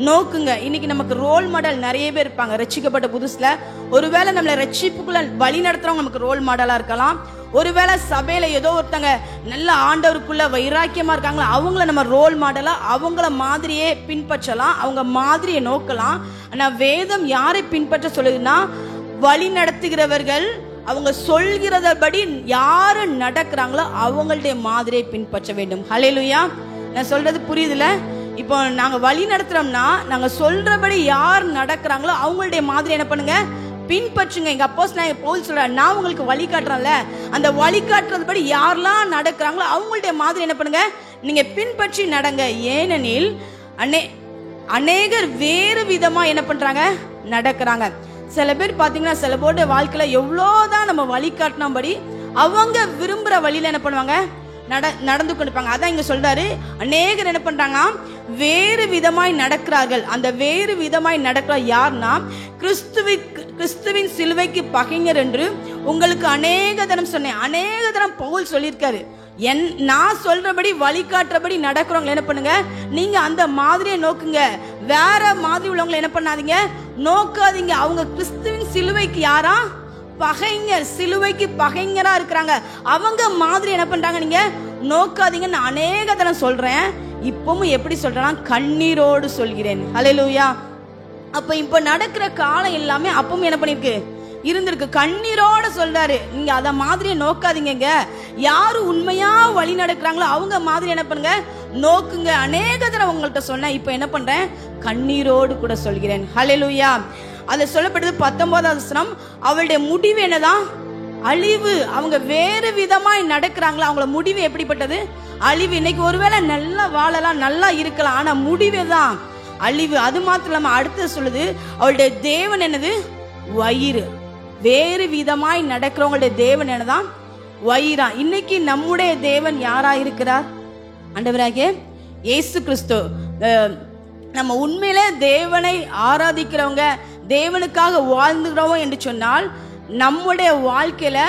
நோக்குங்க. இன்னைக்கு நமக்கு ரோல் மாடல் நிறைய பேர் இருப்பாங்க. ரட்சிக்கப்பட்ட புதுசுல ஒருவேளை நம்மளை ரட்சிப்புக்குள்ள வழி நடத்துறவங்க நமக்கு ரோல் மாடலா இருக்கலாம். ஒருவேளை சபையில ஏதோ ஒருத்தங்க நல்ல ஆண்டவருக்குள்ள வைராக்கியமா இருக்காங்களா, அவங்கள நம்ம ரோல் மாடலா அவங்கள மாதிரியே பின்பற்றலாம், அவங்க மாதிரியை நோக்கலாம். ஆனா வேதம் யாரை பின்பற்ற சொல்லுதுன்னா, வழி நடத்துகிறவர்கள் அவங்க சொல்கிறதபடி யாரு நடக்கிறாங்களோ அவங்களுடைய மாதிரியை பின்பற்ற வேண்டும். ஹல்லேலூயா. நான் சொல்றது புரியுதுல? இப்போ நாங்க வழி நடத்துறோம்னா நாங்க சொல்றபடி யார் நடக்கிறாங்களோ அவங்களுடைய மாதிரி என்ன பண்ணுங்க? பின்பற்றுங்க. எங்க அப்போஸ்தலனாகிய பவுல் சொல்றார், நான் உங்களுக்கு வழி காட்டுறேன்ல, அந்த வழி காட்டுறதுபடி யாரெல்லாம் நடக்கிறாங்களோ அவங்களுடைய மாதிரி என்ன பண்ணுங்க? நீங்க பின்பற்றி நடங்க. ஏனெனில் அநேகர் வேறு விதமா என்ன பண்றாங்க? நடக்கிறாங்க. சில பேர் பாத்தீங்கன்னா சில பேருடைய வாழ்க்கையில எவ்வளவுதான் நம்ம வழி காட்டினபடி அவங்க விரும்புற வழியில என்ன பண்ணுவாங்க? நடந்து கொண்டிருப்பாங்க. அதான் இங்க சொல்றாரு, அநேகர் என்ன பண்றாங்க? வேறு விதமாய் நடக்கிறார்கள். அந்த வேறு விதமாய் நடக்கிற யார்னா, கிறிஸ்துவின் சிலுவைக்கு பகைஞர் என்று உங்களுக்கு அநேக தரம் சொன்னேன். அநேக தரம் பவுல் சொல்லியிருக்காரு. நான் சொல்றபடி வழிகாட்டுறபடி நடக்கிறவங்க என்ன பண்ணுங்க? நீங்க அந்த மாதிரியை நோக்குங்க. வேற மாதிரி உள்ளவங்களை என்ன பண்ணாதீங்க? நோக்காதீங்க. அவங்க கிறிஸ்துவின் சிலுவைக்கு யாரா? பகைஞர். சிலுவைக்கு பகைஞரா இருக்கிறாங்க. அவங்க மாதிரி என்ன பண்றாங்க? நீங்க நோக்காதீங்க. நான் அநேக தரம் சொல்றேன். இப்பவும் எப்படி சொல்றேன்னா, கண்ணீரோடு சொல்கிறேன். ஹல்லேலூயா. அப்ப இப்ப நடக்கிற காலம் எல்லாமே அப்பவும் என்ன பண்ணிருக்கு? இருந்திருக்கு. கண்ணீரோட சொல்றாரு, நீங்க அத மாதிரியே நோக்காதீங்க. யாரு உண்மையா வழி நடக்கிறாங்களோ அவங்க மாதிரி என்ன பண்ணுங்க? நோக்குங்க. அநேக தடவை உங்கள்கிட்ட சொன்ன, இப்ப என்ன பண்றேன்? கண்ணீரோடு கூட சொல்கிறேன். ஹல்லேலூயா. அது சொல்லப்படுது 19வது வசனம், அவளுடைய முடிவு என்னதான்? அழிவு. அவங்க வேறு விதமாய் நடக்கிறாங்களா, அவங்களோட முடிவு எப்படிப்பட்டது? அழிவு. இன்னைக்கு ஒருவேளை நல்லா வாழலாம், நல்லா இருக்கலாம், ஆனா முடிவே தான் அழிவு. அது மாத்திரம் இல்லாம அடுத்து சொல்லுது, அவளுடைய தேவன் என்னது? வயிறு. வேறு விதமாய் நடக்கிறவங்களுடைய தேவன் என்னதான்? வயிறா. இன்னைக்கு நம்முடைய தேவன் யாரா இருக்கிறார்? ஆண்டவராகிய இயேசு கிறிஸ்து. நம்ம உண்மையிலே தேவனை ஆராதிக்கிறவங்க, தேவனுக்காக வாழ்ந்துகிறோம் என்று சொன்னால் நம்முடைய வாழ்க்கையில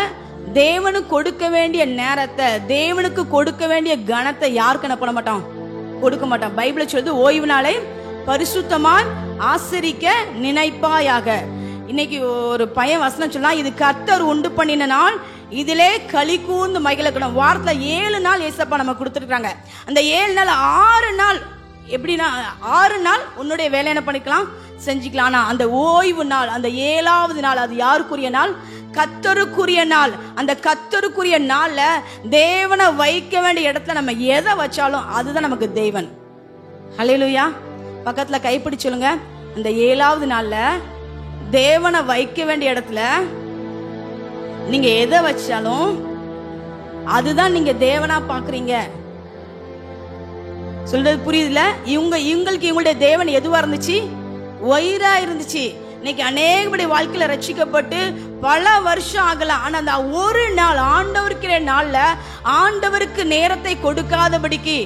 தேவனுக்கு கொடுக்க வேண்டிய நேரத்தை, தேவனுக்கு கொடுக்க வேண்டிய கனத்தை யாருக்கு என்ன பண்ண மாட்டோம்? கொடுக்க மாட்டோம். பைபிள் சொல்லுது, ஓய்வு நாளை பரிசுத்தமாய் ஆசரிக்க நினைப்பாயாக. இன்னைக்கு ஒரு பையன் வசனம் சொன்னா, இது கர்த்தர் உண்டு பண்ணின நாள், இதிலே களி கூர்ந்து மகிழக்கணும். வாரத்துல 7 நாள் ஏசப்பா நம்ம கொடுத்துருக்காங்க. அந்த 7 நாள் 6 நாள் எப்படின்னா 6 நாள் உன்னுடைய வேலை என்ன பண்ணிக்கலாம், செஞ்சுக்கலாம். ஆனா அந்த ஓய்வு நாள், அந்த 7வது நாள், அது யாருக்குரிய நாள்? கர்த்தருக்குரிய நாள். அந்த கர்த்தருக்குரிய நாள்ல தேவனை வைக்க வேண்டிய இடத்துல நம்ம எதை வச்சாலும் அதுதான் நமக்கு தேவன். ஹல்லேலூயா. பக்கத்துல கைப்பிடி சொல்லுங்க, அந்த 7வது நாள்ல தேவனை வைக்க வேண்டிய இடத்துல நீங்க எதை வச்சாலும் அதுதான் நீங்க தேவனா பாக்குறீங்க. சொல்றது புரியுதுல? இவங்களுக்கு இவங்களுடைய தேவன் எதுவா இருந்துச்சு? ஒயிரா இருந்துச்சு. இன்னைக்கு அநேகருடைய வாழ்க்கையில ரட்சிக்கப்பட்டு பல வருஷம் ஆகலாம். ஆனா அந்த ஒரு நாள் ஆண்டவருக்கிற நாள்ல ஆண்டவருக்கு நேரத்தை கொடுக்காதபடிக்கு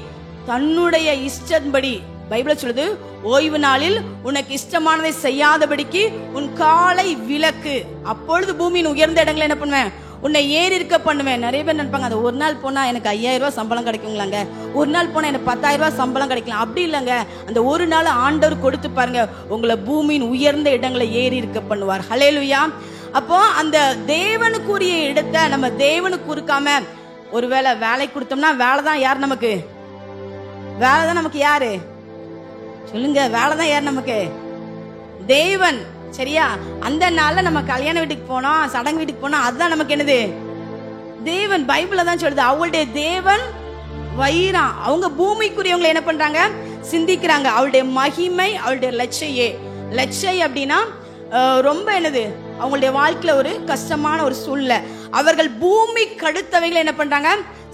தன்னுடைய இஷ்டப்படி, பைபிள் சொல்லுது, ஓய்வு நாளில் உனக்கு இஷ்டமானதை செய்யாதபடிக்கு உன் காலை விலக்கு, அப்பொழுது பூமியின் உயர்ந்த இடங்களை என்ன பண்ணுவேன்? உன்னை ஏறி இருக்க பண்ணுவேன். நிறைய பேர் நினைப்பாங்க, அந்த ஒரு நாள் போனா எனக்கு 5000 ரூபாய் சம்பளம் கிடைக்குங்களாங்க, ஒரு நாள் போனா எனக்கு 10,000 ரூபாய் சம்பளம் கிடைக்கலாம். அப்படி இல்லைங்க. அந்த ஒரு நாள் ஆண்டவர் கொடுத்து பாருங்க, உங்களை பூமியின் உயர்ந்த இடங்களை ஏறி இருக்க பண்ணுவார். ஹல்லேலூயா. அப்போ அந்த தேவனுக்குரிய இடத்தை நம்ம தேவனுக்கு கொடுக்காம, ஒருவேளை வேலை கொடுத்தோம்னா வேலை தான் யார் நமக்கு? வேலை தான் நமக்கு யாரு? சொல்லுங்க, வேலை தான் யார் நமக்கு? தேவன். சரியா? அந்த நாள்ல நம்ம கல்யாண வீட்டுக்கு போனோம், சடங்கு வீட்டுக்கு போனோம், அதுதான் நமக்கு என்னது? தேவன். பைபிள்ல தான் சொல்லுது, அவளுடைய தேவன் வயிறா. அவங்க பூமிக்குரியவங்களை என்ன பண்றாங்க? சிந்திக்கிறாங்க. அவளுடைய மகிமை, அவளுடைய லட்சை அப்படின்னா ரொம்ப என்னது? அவங்களுடைய வாழ்க்கையில ஒரு கஷ்டமான ஒரு சூழ்நிலை. அவர்கள் பூமி கடுத்தவைகளை என்ன பண்றாங்க?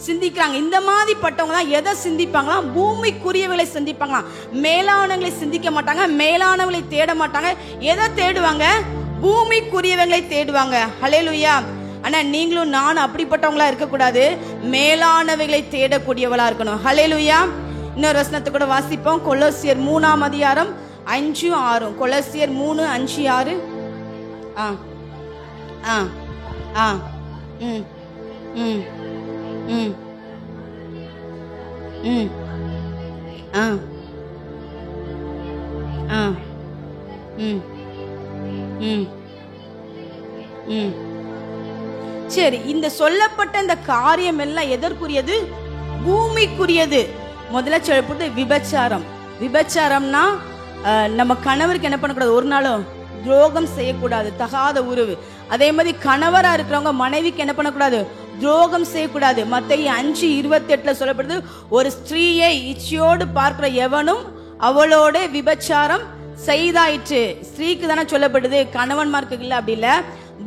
சிந்திக்கிறாங்க. இந்த மாதிரி பட்டவங்க தான் எதை சிந்திப்பாங்களாம்? பூமிக்குரியவர்களை சிந்திப்பாங்களாம். மேலானவங்களை சிந்திக்க மாட்டாங்க, மேலானவங்களை தேட மாட்டாங்க. எதை தேடுவாங்க? பூமிக்குரியவர்களை தேடுவாங்க. ஹல்லேலூயா. ஆனா நீங்களும் நானும் அப்படிப்பட்டவங்களா இருக்கக்கூடாது, மேலானவைகளை தேடக்கூடியவளா இருக்கணும். ஹல்லேலூயா. இன்னொரு வசனத்தை கூட வாசிப்போம். கொலோசியர் 3ஆம் அதிகாரம் 5, 6. கொலோசியர் 3, 5, 6. சரி, இந்த சொல்லப்பட்ட இந்த காரியம் எல்லாம் எதற்குரியது? பூமிக்குரியது. முதல்ல சொல்லப்படுது விபச்சாரம். விபச்சாரம்னா நம்ம கணவருக்கு என்ன பண்ணக்கூடாது? ஒரு நாளும் துரோகம் செய்யக்கூடாது, தகாத உறவு. அதே மாதிரி கணவரா இருக்கிறவங்க மனைவிக்கு என்ன பண்ணக்கூடாது? துரோகம் செய்யக்கூடாது. மத்தேயு 5:28 சொல்லப்படுது, ஒரு ஸ்திரீயை இச்சையோடு பார்க்கிற எவனும் அவளோட விபச்சாரம் செய்தாயிற்று. ஸ்திரீக்கு தானே சொல்லப்படுது, கணவன்மார்க்கு இல்ல. அப்படி இல்ல,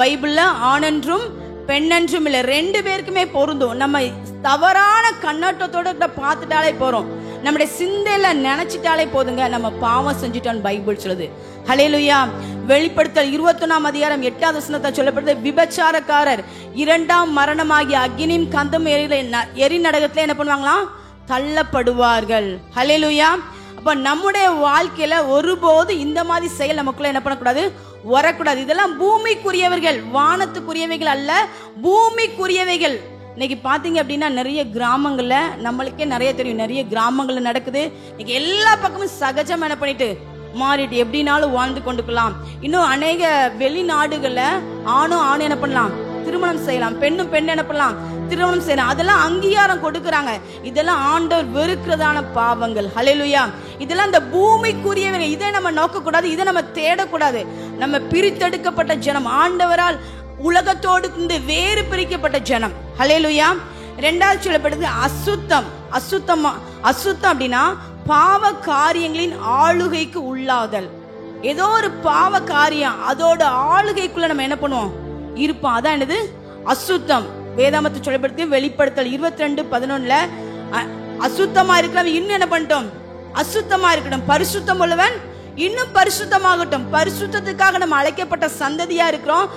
பைபிள்ல ஆணென்றும் பெண்ணென்றும் இல்ல, 2 பேருக்குமே பொருந்தும். நம்ம தவறான கண்ணோட்டத்தோட பார்த்துட்டாலே போறோம், நம்முடைய சிந்தையில நினைச்சிட்டாலே போதுங்க, நம்ம பாவம் செஞ்சுட்டோம் பைபிள் சொல்லுது. ஹல்லேலூயா. வெளிப்படுத்தல் 21ஆம் அதிகாரம் 8வது வசனத்தை சொல்லப்படுது, விபச்சாரக்காரர் 2ஆம் மரணமாகிய அக்னியும் கந்தம் எரி நரகத்துல என்ன பண்ணுவாங்களாம்? தள்ளப்படுவார்கள். ஹல்லேலூயா. அப்ப நம்முடைய வாழ்க்கையில ஒருபோது இந்த மாதிரி செயல் நமக்குள்ள என்ன பண்ணக்கூடாது? வரக்கூடாது. இதெல்லாம் பூமிக்குரியவர்கள், வானத்துக்குரியவைகள் அல்ல, பூமிக்குரியவைகள். இன்னைக்கு பாத்தீங்க அப்படின்னா நிறைய கிராமங்கள்ல, நம்மளுக்கே நிறைய தெரியும், நிறைய கிராமங்கள்ல நடக்குது. இன்னைக்கு எல்லா பக்கமும் சகஜம் என்ன பண்ணிட்டு மாறிட்டு எப்படினாலும் வாழ்ந்து கொண்டுக்கலாம். இன்னும் அநேக வெளிநாடுகள்ல ஆணும் என்ன பண்ணலாம்? திருமணம் செய்யலாம். பெண்ணும் பெண் என்ன பண்ணலாம்? திருமணம் செய்யலாம். அதெல்லாம் அங்கீகாரம் கொடுக்கறாங்க. இதெல்லாம் ஆண்டவர் வெறுக்கிறதான பாவங்கள். ஹல்லேலூயா. இதெல்லாம் இந்த பூமிக்குரியவங்க. இதை நம்ம நோக்க கூடாது, இதை நம்ம தேடக்கூடாது. நம்ம பிரித்தெடுக்கப்பட்ட ஜனம், ஆண்டவரால் உலகத்தோடு வேறு பிரிக்கப்பட்ட ஜனம். ஹல்லேலூயா. 2வது சொல்லப்படுது அசுத்தம். அசுத்தம் அப்படின்னா பாவ காரியங்களின் ஆளுகைக்கு உள்ளாதல். ஏதோ ஒரு பாவ காரியம், அதோட ஆளுகைக்குள்ள நம்ம என்ன பண்ணுவோம்? இருப்போம். அதான் என்னது? அசுத்தம். வேதாமத்தை சொல்லப்படுத்தி வெளிப்படுத்தல் 22:11 அசுத்தமா இருக்கிறவன் இன்னும் என்ன பண்ணிட்டோம்? அசுத்தமா இருக்கட்டும். பரிசுத்தம் உள்ளவன் இன்னும் பரிசுத்தமாகட்டும். பரிசுத்தத்துக்காக நம்ம அழைக்கப்பட்ட சந்ததியா இருக்கிறோம்.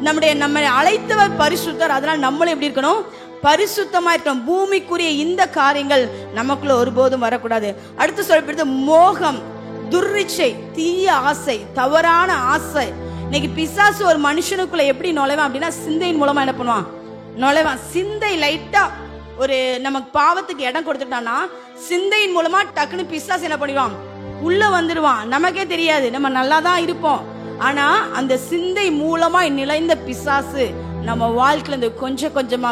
நம்ம அழைத்தவர் பரிசுத்தர். அதனால நம்மளும் எப்படி இருக்கணும்? பரிசுத்தமா இருக்கணும். பூமிக்குரிய இந்த காரியங்கள் நமக்குள்ள ஒருபோதும் வரக்கூடாது. அடுத்து சொல்லப்படுது மோகம், துர்ரிச்சை, தீய ஆசை, தவறான ஆசை. இன்னைக்கு பிசாசு ஒரு மனுஷனுக்குள்ள எப்படி நுழைவான் அப்படின்னா சிந்தையின் மூலமா என்ன பண்ணுவான்? நுழைவான். சிந்தை லைட்டா ஒரு நமக்கு பாவத்துக்கு இடம் கொடுத்துட்டான்னா சிந்தையின் மூலமா டக்குன்னு பிசாசு என்ன பண்ணிடுவான்? உள்ள வந்துடுவான். நமக்கே தெரியாது, நம்ம நல்லா தான் இருப்போம். ஆனா அந்த சிந்தை மூலமா நிலைந்த பிசாசு நம்ம வாழ்க்கையில இருந்து கொஞ்சம் கொஞ்சமா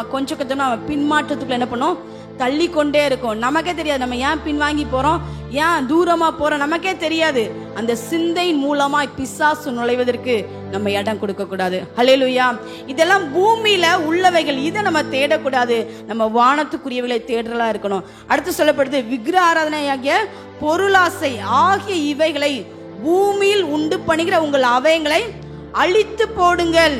நம்ம பின்மாற்றத்துக்குள்ள என்ன பண்ணும்? தள்ளி கொண்டே இருக்கும். நமக்கே தெரியாது நம்ம ஏன் பின்வாங்கி போறோம், ஏன் தூரமா போறோம், நமக்கே தெரியாது. அந்த சிந்தையின் மூலமா பிசாசு நுழைவதற்கு நம்ம இடம் கொடுக்க கூடாது. ஹல்லேலூயா. இதெல்லாம் பூமியில உள்ளவைகள், இதை நம்ம தேடக்கூடாது. நம்ம வானத்துக்குரியவைகளை தேடுறதா இருக்கணும். அடுத்து சொல்லப்படுது விக்கிர ஆராதனையாகிய பொருளாசை ஆகிய இவைகளை பூமியில் உண்டு பண்ணுகிற உங்கள் அவயங்களை அழித்து போடுங்கள்.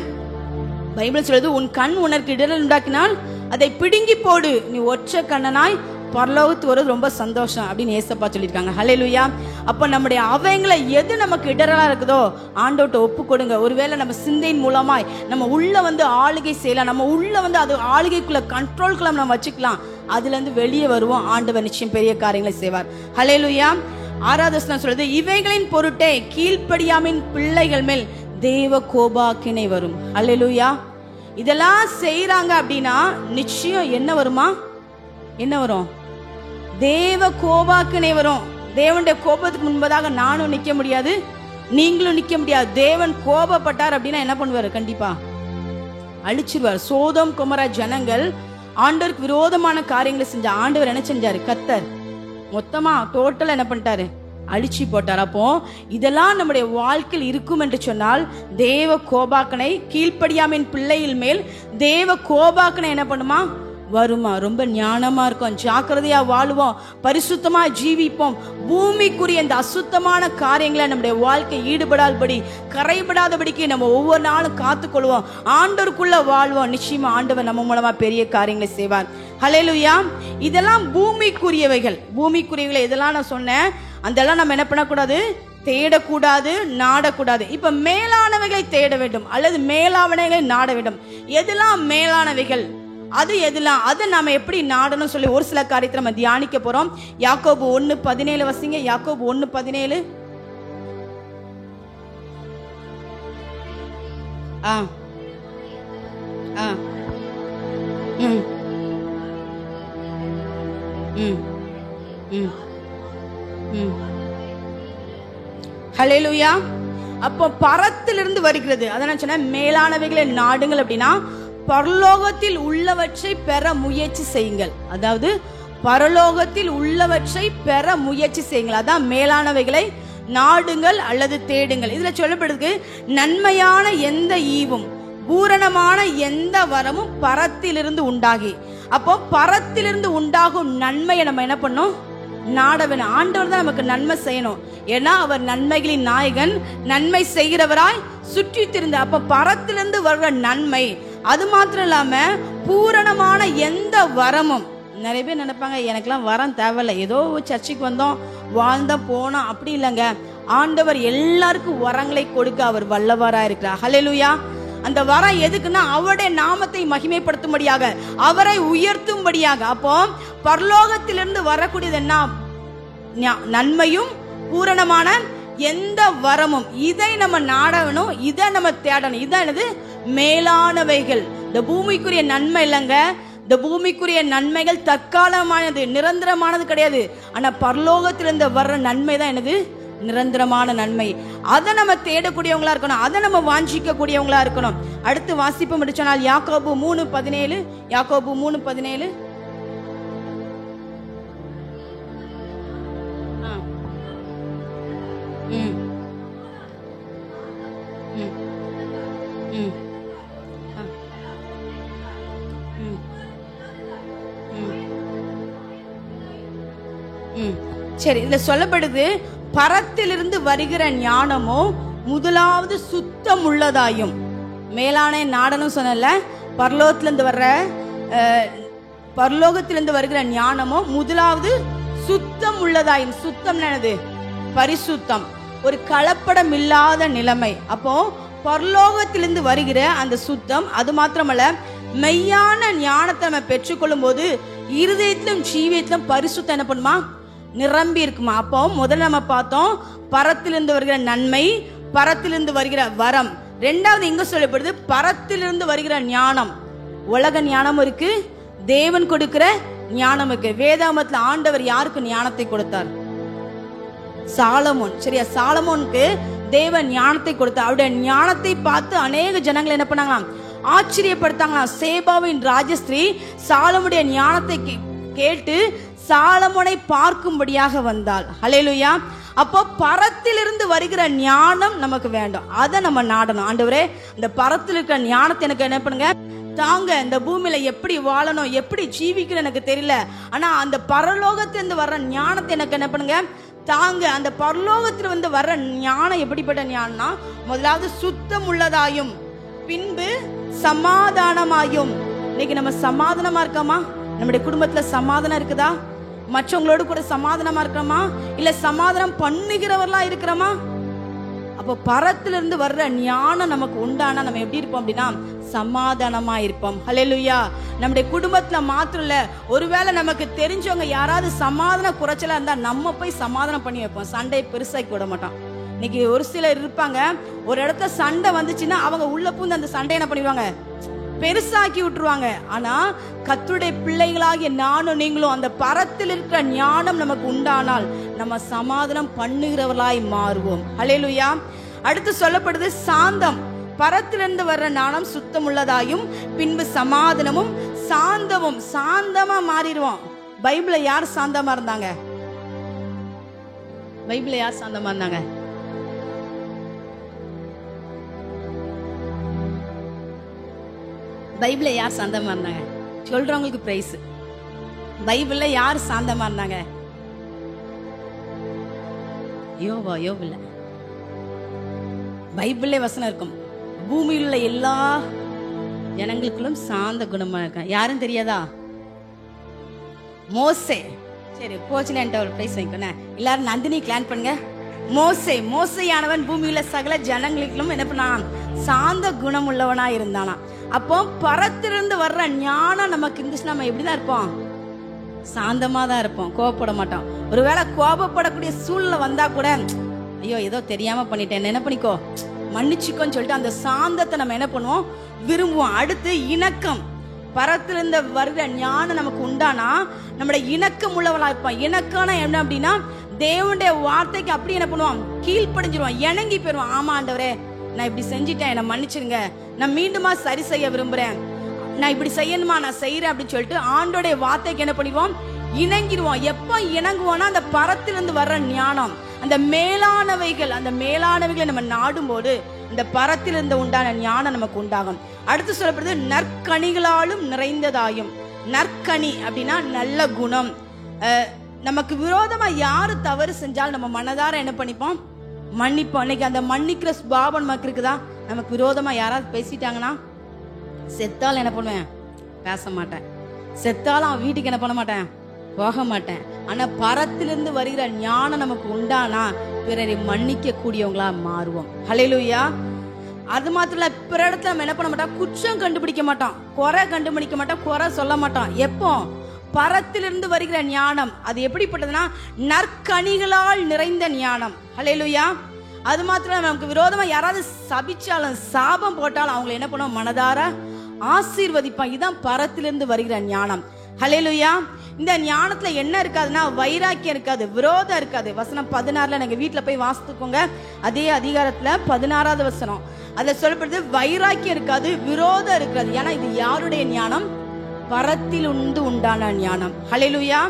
பைபிள் சொல்றது, உன் கண் உனக்கு இடரல் உண்டாக்கினால் அதை பிடுங்கி போடு, நீ ஒற்ற கண்ணனாய் பரலோகத்து வருவது ரொம்ப சந்தோஷம் அப்படின்னு ஏசப்பா சொல்லியிருக்காங்க. ஹல்லேலூயா. அப்போ நம்முடைய அவயங்களை எது நமக்கு இடரலா இருக்குதோ ஆண்டவர்கிட்ட ஒப்பு கொடுங்க. ஒருவேளை நம்ம சிந்தையின் மூலமாய் நம்ம உள்ள வந்து ஆளுகை செய்யலாம், நம்ம உள்ள வந்து அது ஆளுகைக்குள்ள கண்ட்ரோல்குள்ள நம்ம வச்சுக்கலாம். அதுல இருந்து வெளியே வருவோம். ஆண்டவர் நிச்சயம் பெரிய காரியங்களை செய்வார். ஹல்லேலூயா. 6வது வசனம் சொல்றது, இவைகளின் பொருட்டே கீழ்ப்படியாமின் பிள்ளைகள் மேல் தேவ கோபாக்கினை வரும். ஹல்லேலூயா. இதெல்லாம் செய்யறாங்க அப்படின்னா நிச்சயம் என்ன வருமா? என்ன வரும்? தேவ கோபாக்கினை வரும். தேவனுடைய கோபத்துக்கு முன்பதாக நானும் நிக்க முடியாது, நீங்களும் நிக்க முடியாது. தேவன் கோபப்பட்டார் அப்படின்னா என்ன பண்ணுவாரு? கண்டிப்பா அழிச்சிருவார். சோதோம் கொமோரா ஜனங்கள் ஆண்டவருக்கு விரோதமான காரியங்களை செஞ்ச ஆண்டவர் என்ன செஞ்சாரு? கர்த்தர் மொத்தமா டோட்டலா என்ன பண்ணிட்டாரு? அழிச்சு போட்டார். அப்போ இதெல்லாம் நம்முடைய வாழ்க்கையில் இருக்கும் என்று சொன்னால் தேவ கோபாக்கனை, கீழ்ப்படியாமின் பிள்ளைகள் மேல் தேவ கோபாக்கனை என்ன பண்ணுமா? வருமா? ரொம்ப ஞானமா இருக்கும், ஜாக்கிரதையா வாழுவோம், பரிசுத்தமா ஜீவிப்போம். பூமிக்குரிய இந்த அசுத்தமான காரியங்களை நம்முடைய வாழ்க்கை ஈடுபடாதபடி, கரைபடாதபடிக்கு நம்ம ஒவ்வொரு நாளும் காத்துக்கொள்வோம். ஆண்டவருக்குள்ள வாழ்வோம். நிச்சயமா ஆண்டவர் நம்ம மூலமா பெரிய காரியங்களை செய்வார். ஹல்லேலூயா. இதெல்லாம் பூமிக்குரியவைகள். பூமிக்குரியவைகளை இதெல்லாம் நான் சொன்னேன், அதெல்லாம் நம்ம என்ன பண்ணக்கூடாது? தேடக்கூடாது, நாடக்கூடாது. இப்ப மேலானவைகளை தேட வேண்டும் அல்லது மேலானவைகளை நாட வேண்டும். எதெல்லாம் மேலானவைகள், அது எதெல்லாம், அதை நாம எப்படி நாடணும் சொல்லி ஒரு சில காரியத்தை நம்ம தியானிக்க போறோம். யாக்கோபு 1:17 வசிங்க. யாக்கோபு 1:17. ஹல்லேலூயா. அப்போ பரத்திலிருந்து வருகிறது. அதான் சொன்ன மேலானவைகளை நாடுங்கள் அப்படின்னா பரலோகத்தில் உள்ளவற்றை பெற முயற்சி செய்யுங்கள். அதாவது பரலோகத்தில் உள்ளவற்றை பெற முயற்சி செய்யுங்கள். அதான் மேலானவைகளை நாடுங்கள் அல்லது தேடுங்கள். இதுல சொல்லப்படுது, நன்மையான எந்த ஈவும் பூரணமான எந்த வரமும் பரத்திலிருந்து உண்டாகி. அப்போ பரத்திலிருந்து உண்டாகும் நன்மையை நம்ம என்ன பண்ணணும்? நாட வேணும். ஆண்டவர் தான் நமக்கு நன்மை செய்யணும். ஏன்னா அவர் நன்மைகளின் நாயகன், நன்மை செய்கிறவராய் சுற்றி திரிந்த. அப்ப பரத்திலிருந்து வர்ற நன்மை, அது மாத்திரம் இல்லாம பூரணமான எந்த வரமும். நிறைய பேர் நினைப்பாங்க, எனக்கெல்லாம் வரம் தேவையில்லை, ஏதோ சர்ச்சைக்கு வந்தோம், வாழ்ந்தோம், போனோம். அப்படி இல்லைங்க. ஆண்டவர் எல்லாருக்கும் வரங்களை கொடுக்க அவர் வல்லவரா இருக்கிறார். ஹல்லேலூயா. அந்த வரம் எதுக்குன்னா அவருடைய நாமத்தை மகிமைப்படுத்தும்படியாக, அவரை உயர்த்தும்படியாக. அப்போ பரலோகத்திலிருந்து வரக்கூடியது என்ன? நன்மையும் பூரணமான எந்த வரமும். இதை நம்ம நாடணும், இதை நம்ம தேடணும். இதான் மேலானவைகள். இந்த பூமிக்குரிய நன்மை இல்லைங்க. இந்த பூமிக்குரிய நன்மைகள் தற்காலமானது, நிரந்தரமானது கிடையாது. ஆனா பரலோகத்திலிருந்து வர்ற நன்மை தான் என்னது? நிரந்தரமான நன்மை. அதை நம்ம தேடக்கூடியவங்களா இருக்கணும், அதை நம்ம வாஞ்சிக்க கூடியவங்களா இருக்கணும். அடுத்து வாசிப்பு முடிச்சனால் யாக்கோபு 3:17. யாக்கோபு 3:17. சரி, இதுல சொல்லப்படுது, பரத்திலிருந்து வருகிற ஞானமோ முதலாவது சுத்தம் உள்ளதாயும். மேலான நாடனும் சொன்னல, பரலோகத்திலிருந்து வருகிற ஞானமோ முதலாவது சுத்தம் உள்ளதாயும். சுத்தம் என்னது? பரிசுத்தம், ஒரு கலப்படம் இல்லாத நிலைமை. அப்போ பரலோகத்திலிருந்து வருகிற அந்த சுத்தம், அது மாத்திரமல்ல மெய்யான ஞானத்தை நம்ம பெற்றுக்கொள்ளும் போது இருதயத்திலும் ஜீவியத்திலும் பரிசுத்தம் என்ன பண்ணுமா? நிரம்பி இருக்குமா. அப்போ முதல்ல நம்ம பார்த்தோம் பரத்திலிருந்து வருகிற நன்மை, பரத்திலிருந்து வருகிற வரம். ரெண்டாவது இங்க சொல்லப்படுது பரத்திலிருந்து வருகிற ஞானம். உலக ஞானம் இருக்கு, தேவன் கொடுக்கிற ஞானம் இருக்கு. வேதாகமத்துல ஆண்டவர் யாருக்கு ஞானத்தை கொடுத்தார்? சாலமோன். சரியா? சாலமோனுக்கு தேவன் ஞானத்தை கொடுத்தார். அவருடைய ஞானத்தை பார்த்து அநேக ஜனங்கள் என்ன பண்ணாங்களாம்? ஆச்சரியப்படுத்தாங்களாம். சேபாவின் ராஜஸ்திரீ சாலமுடைய ஞானத்தை கேட்டு சாலமோனை பார்க்கும்படியாக வந்தாள். ஹல்லேலூயா. அப்போ பரத்திலிருந்து வருகிற ஞானம் நமக்கு வேண்டும், அதை நம்ம நாடணும். ஆண்டவரே, இந்த பரத்தில் இருக்கிற ஞானத்தை எனக்கு என்ன பண்ணுங்க தாங்க. இந்த பூமியில எப்படி வாழணும், எப்படி ஜீவிக்கணும் எனக்கு தெரியல, ஆனா அந்த பரலோகத்திலிருந்து வர்ற ஞானத்தை எனக்கு என்ன பண்ணுங்க தாங்க. அந்த பரலோகத்துல வந்து வர்ற ஞானம் எப்படிப்பட்ட ஞானம்னா, முதலாவது சுத்தம் உள்ளதாயும் பின்பு சமாதானமாயும். இன்னைக்கு நம்ம சமாதானமா இருக்கோமா? நம்முடைய குடும்பத்துல சமாதானம் இருக்குதா? மற்றவங்களோடு கூட சமாதானமா இருக்கிறோமா? இல்ல சமாதானம் பண்ணுகிறவர்களா இருக்கிறோமா? அப்போ பரத்திலிருந்து வர்ற ஞானம் நமக்கு உண்டானா நம்ம எப்படி இருப்போம் அப்படின்னா சமாதானமா இருப்போம். ஹல்லேலூயா. நம்முடைய குடும்பத்துல மாத்திரம் இல்ல, ஒருவேளை நமக்கு தெரிஞ்சவங்க யாராவது சமாதான குறைச்சலா இருந்தா நம்ம போய் சமாதானம் பண்ணி வைப்போம், சண்டையை பெருசாக்கி விட மாட்டோம். இன்னைக்கு ஒரு சிலர் இருப்பாங்க, ஒரு இடத்துல சண்டை வந்துச்சுன்னா அவங்க உள்ள பூந்து அந்த சண்டை என்ன பண்ணிடுவாங்க? பெருசாக்கி விட்டுருவாங்க. ஆனா கர்த்தருடைய பிள்ளைகளாகிய நானும் நீங்களும் அந்த பரத்தில் இருக்கிற ஞானம் நமக்கு உண்டானால் நம்ம சமாதானம் பண்ணுகிறவர்களாய் மாறுவோம். ஹல்லேலூயா. அடுத்து சொல்லப்படுது சாந்தம். பரத்திலிருந்து வர்ற ஞானம் சுத்தம் உள்ளதாயும் பின்பு சமாதானமும் சாந்தமும். சாந்தமா மாறிடுவோம். பைபிள்ல யார் சாந்தமா இருந்தாங்க? பைபிள்ல யார் சாந்தமா இருந்தாங்க? பைபிள்ல யார் சாந்தமா இருந்தாங்க? சொல்றவங்களுக்கு பிரைஸ். பைபிள்ல யார் சாந்தமா இருந்தாங்க? யோவா? யோபில்ல. பைபிள்ல வசனம் இருக்கும், பூமியில் உள்ள எல்லா ஜனங்களுக்குள்ளும் சாந்த குணமா இருக்கான். யாரும் தெரியாதா? மோசே. சரி, போச்சுல என்கிட்ட ஒரு பிரைஸ் வைக்கணும். எல்லாரும் நந்தினி கிளான் பண்ணுங்க. மோசே. மோசையானவன் பூமியில சகல ஜனங்களுக்கும் என்ன பண்ணான்? சாந்த குணம் உள்ளவனா இருந்தானா. அப்போ பரத்திலிருந்து வர்ற ஞானம் நமக்கு இருந்துச்சுன்னா நம்ம எப்படிதான் இருப்போம்? சாந்தமா தான் இருப்போம், கோபப்பட மாட்டோம். ஒருவேளை கோபப்படக்கூடிய சூழ்நிலை வந்தா கூட ஐயோ ஏதோ தெரியாம பண்ணிட்டேன், என்ன பண்ணிக்கோ, மன்னிச்சுக்கோன்னு சொல்லிட்டு அந்த சாந்தத்தை நம்ம என்ன பண்ணுவோம்? விரும்புவோம். அடுத்து இணக்கம். பரத்திலிருந்து வருகிற ஞானம் நமக்கு உண்டானா நம்முடைய இணக்கம் உள்ளவளா இருப்போம். இணக்கம்னா என்ன அப்படின்னா தேவனுடைய வார்த்தைக்கு அப்படி என்ன பண்ணுவோம்? கீழ்ப்படிஞ்சிருவோம், இணங்கி போயிடுவோம். ஆமா ஆண்டவரே, நான் இப்படி செஞ்சிட்டேன், என்னை மன்னிச்சிருங்க, நான் மீண்டுமா சரி செய்ய விரும்புறேன், நான் இப்படி செய்யணுமா, நான் செய்யறேன் அப்படின்னு சொல்லிட்டு ஆண்டோடைய வார்த்தைக்கு என்ன பண்ணிடுவோம்? இணங்கிடுவோம். எப்போ இணங்குவோம்னா அந்த பரத்திலிருந்து வர்ற ஞானம், அந்த மேலானவைகள், அந்த மேலானவைகளை நம்ம நாடும் போது இந்த பரத்திலிருந்து உண்டான ஞானம் நமக்கு உண்டாகும். அடுத்து சொல்லப்படுது நற்கனிகளாலும் நிறைந்ததாயும். நற்கனி அப்படின்னா நல்ல குணம். நமக்கு விரோதமா யாரு தவறு செஞ்சாலும் நம்ம மனதார என்ன பண்ணிப்போம்? மன்னிப்போம். இன்னைக்கு அந்த மன்னிக்கிற சுபாவம் நமக்கு இருக்குதா? நமக்கு விரோதமா யாராவது பேசிட்டாங்கன்னா செத்தாலும் என்ன பண்ணுவேன்? பேச மாட்டேன். செத்தாலும் அவன் வீட்டுக்கு என்ன பண்ண மாட்டேன்? போக மாட்டேன். ஆனா பரத்திலிருந்து வருகிற ஞானம் நமக்கு உண்டானா பிறரை மன்னிக்க கூடியவங்களா மாறுவோம். ஹல்லேலூயா. அது மாத்திரம் இல்ல, பிற இடத்துல நம்ம என்ன பண்ண மாட்டோம்? குற்றம் கண்டுபிடிக்க மாட்டோம், குறை கண்டுபிடிக்க மாட்டோம், குறை சொல்ல மாட்டோம். எப்போ? பரத்திலிருந்து வருகிற ஞானம். அது எப்படிப்பட்டதுன்னா நற்கனிகளால் நிறைந்த ஞானம். ஹல்லேலூயா. அது மாத்திரம் நமக்கு விரோதமா யாராவது சபிச்சாலும் சாபம் போட்டாலும் அவங்களை என்ன பண்ணுவோம்? மனதார ஆசீர்வதிப்பான். இதுதான் பரத்திலிருந்து வருகிற ஞானம். ஹல்லேலூயா. இந்த ஞானத்துல என்ன இருக்காதுன்னா வைராக்கியம் இருக்காது, விரோதம் இருக்காது. வசனம் 16 நீங்க வீட்டுல போய் வாசித்துக்கோங்க. அதே அதிகாரத்துல 16வது வசனம் அதுல சொல்லப்படுது வைராக்கியம் இருக்காது, விரோதம் இருக்காது. ஏன்னா இது யாருடைய ஞானம்? பரத்தில் உண்டான ஞானம். ஹல்லேலூயா.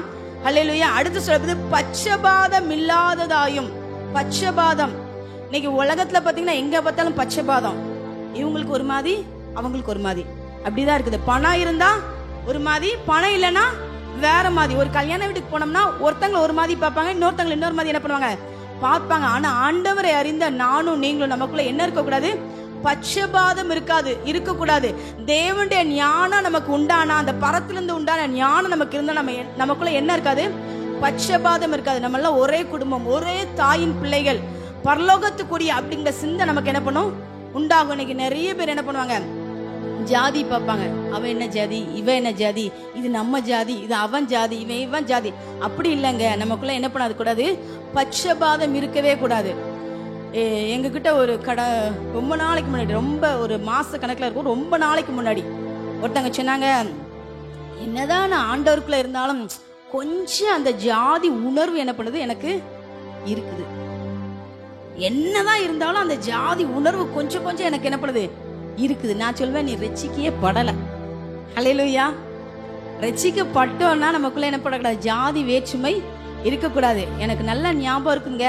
ஹல்லேலூயா. அடுத்து சொல்லப்படுது பட்சபாதம் இல்லாததாயும். பட்சபாதம். இன்னைக்கு உலகத்துல பாத்தீங்கன்னா எங்க பார்த்தாலும் பட்சபாதம். இவங்களுக்கு ஒரு மாதிரி, அவங்களுக்கு ஒரு மாதிரி, அப்படிதான் இருக்குது. பணம் இருந்தா ஒரு மாதிரி, பணம் இல்லைன்னா வேற மாதிரி. ஒரு கல்யாண வீட்டுக்கு போனோம்னா ஒருத்தங்களை ஒரு மாதிரி பார்ப்பாங்க, இன்னொருத்தங்களை இன்னொரு மாதிரி என்ன பண்ணுவாங்க? பார்ப்பாங்க. ஆனா ஆண்டவரை அறிந்த நானும் நீங்களும் நமக்குள்ள என்ன இருக்க கூடாது? பட்சபாதம் இருக்காது, இருக்கக்கூடாது. தேவனுடைய ஞானம் நமக்கு உண்டானா, அந்த பரத்திலிருந்து உண்டான ஞானம் நமக்கு இருந்தா நமக்குள்ள என்ன இருக்காது? பட்சபாதம் இருக்காது. நம்ம எல்லாம் ஒரே குடும்பம், ஒரே தாயின் பிள்ளைகள், பரலோகத்துக்குரிய அப்படிங்கிற சிந்தை நமக்கு என்ன பண்ணும்? உண்டாகும். இன்னைக்கு நிறைய பேர் என்ன பண்ணுவாங்க? ஜாதி பார்ப்பாங்க. அவன் என்ன ஜாதி, இவன் என்ன ஜாதி, இது நம்ம ஜாதி, இது அவன் ஜாதி, இவன் ஜாதி. அப்படி இல்லைங்க. நமக்குள்ள என்ன பண்ணாது கூடாது, பட்சபாதம் இருக்கவே கூடாது. எங்ககிட்ட ஒரு கடை ரொம்ப நாளைக்கு முன்னாடி, ரொம்ப ஒரு மாச கணக்கில் இருக்கும், ரொம்ப நாளைக்கு முன்னாடி ஒருத்தங்க சொன்னாங்க, என்னதான் நான் ஆண்டவருக்குள்ள இருந்தாலும் கொஞ்சம் அந்த ஜாதி உணர்வு என்ன பண்ணுது எனக்கு இருக்குது. என்னதான் இருந்தாலும் அந்த ஜாதி உணர்வு கொஞ்சம் கொஞ்சம் எனக்கு என்ன பண்ணுது இருக்குது. நான் சொல்வேன், நீ ரட்சிக்கையே படல. ஹல்லேலூயா. ரட்சிக்கப்பட்டோம்னா நமக்குள்ள என்ன பண்ணக்கூடாது, ஜாதி வேற்றுமை இருக்கக்கூடாது. எனக்கு நல்ல ஞாபகம் இருக்குங்க,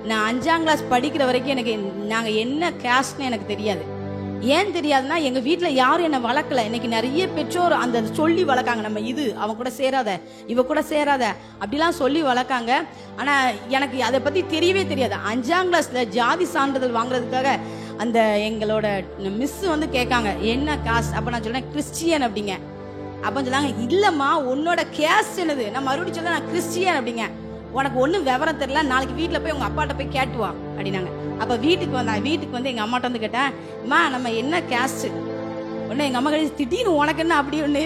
நான் 5ஆம் கிளாஸ் படிக்கிற வரைக்கும் எனக்கு நாங்க என்ன கேஸ்ட்னு எனக்கு தெரியாது. ஏன் தெரியாதுன்னா, எங்க வீட்டுல யாரும் என்ன வளர்க்கல. இன்னைக்கு நிறைய பெற்றோர் அந்த சொல்லி வளர்க்காங்க, நம்ம இது அவன் கூட சேராத, இவ கூட சேராத, அப்படிலாம் சொல்லி வளர்க்காங்க. ஆனா எனக்கு அதை பத்தி தெரியவே தெரியாது. 5ஆம் கிளாஸ்ல ஜாதி சான்றிதழ் வாங்குறதுக்காக அந்த எங்களோட மிஸ் வந்து கேட்காங்க, என்ன காஸ்ட்? அப்ப நான் சொன்னேன் கிறிஸ்டியன் அப்படிங்க. அப்ப சொன்னாங்க, இல்லம்மா உன்னோட கேஸ்ட் என்னது? நான் மறுபடியும் சொல்ல, நான் கிறிஸ்டியன் அப்படிங்க. உனக்கு ஒன்றும் விவரம் தெரியல, நாளைக்கு வீட்டில் போய் உங்க அப்பாட்ட போய் கேட்டுவா அப்படின்னாங்க. அப்ப வீட்டுக்கு வந்தேன். வீட்டுக்கு வந்து எங்க அம்மாட்ட வந்து கேட்டேன், அம்மா நம்ம என்ன கேஸ்ட்? ஒன்னு எங்க அம்மா கழிச்சு திடீர்னு உனக்கு என்ன அப்படி ஒண்ணு?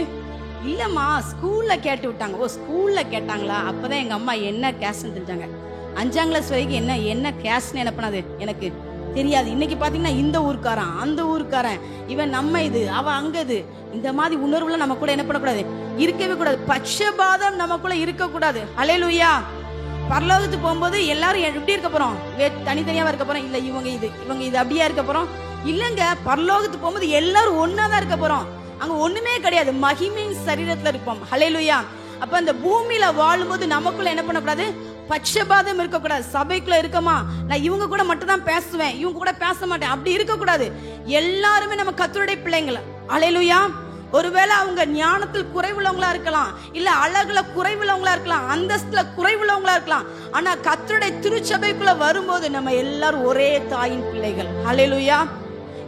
இல்லம்மா ஸ்கூல்ல கேட்டு விட்டாங்க. ஓ ஸ்கூல்ல கேட்டாங்களா? அப்பதான் எங்க அம்மா என்ன கேஸ்ட்னு தெரிஞ்சாங்க. 5ஆம் கிளாஸ் வரைக்கும் என்ன கேஸ்ட்னு என்ன பண்ணாது எனக்கு தெரியாது. இன்னைக்கு பாத்தீங்கன்னா இந்த ஊருக்காரன், அந்த ஊருக்காரன், இவன் நம்ம இது, அவ அங்கது, இந்த மாதிரி உணர்வுல நம்ம கூட என்ன பண்ணக்கூடாது, இருக்கவே கூடாது. பட்சபாதம் நமக்குள்ள இருக்க கூடாது. ஹல்லேலூயா. பரலோகத்துக்கு போகும்போது எல்லாரும் எப்படி இருக்க போறோம்? தனித்தனியா இருக்க போறோம்? இல்ல இவங்க இது அப்படியா இருக்க போறோம்? இல்லங்க. பரலோகத்துக்கு போகும்போது எல்லாரும் ஒன்னாதான் இருக்க போறோம். அங்க ஒண்ணுமே கிடையாது, மகிமையின் சரீரத்துல இருப்போம். ஹல்லேலூயா. அப்ப அந்த பூமியில வாழும்போது நமக்குள்ள என்ன பண்ணக்கூடாது, பட்சபாதம் இருக்கக்கூடாது. சபைக்குள்ள இருக்கமா, நான் இவங்க கூட மட்டும் தான் பேசுவேன், இவங்க கூட பேச மாட்டேன், அப்படி இருக்கக்கூடாது. எல்லாருமே நம்ம கர்த்தருடைய பிள்ளைங்கள. ஹல்லேலூயா. ஒருவேளை அவங்க ஞானத்தில் குறைவுள்ளவங்களா இருக்கலாம், இல்ல அழகுல குறைவுள்ளவங்களா இருக்கலாம், அந்தஸ்துல குறைவுள்ளவங்களா இருக்கலாம். ஆனா கர்த்தருடைய திருச்சபைக்குள்ள வரும்போது நம்ம எல்லாரும் ஒரே தாயின் பிள்ளைகள். ஹல்லேலூயா.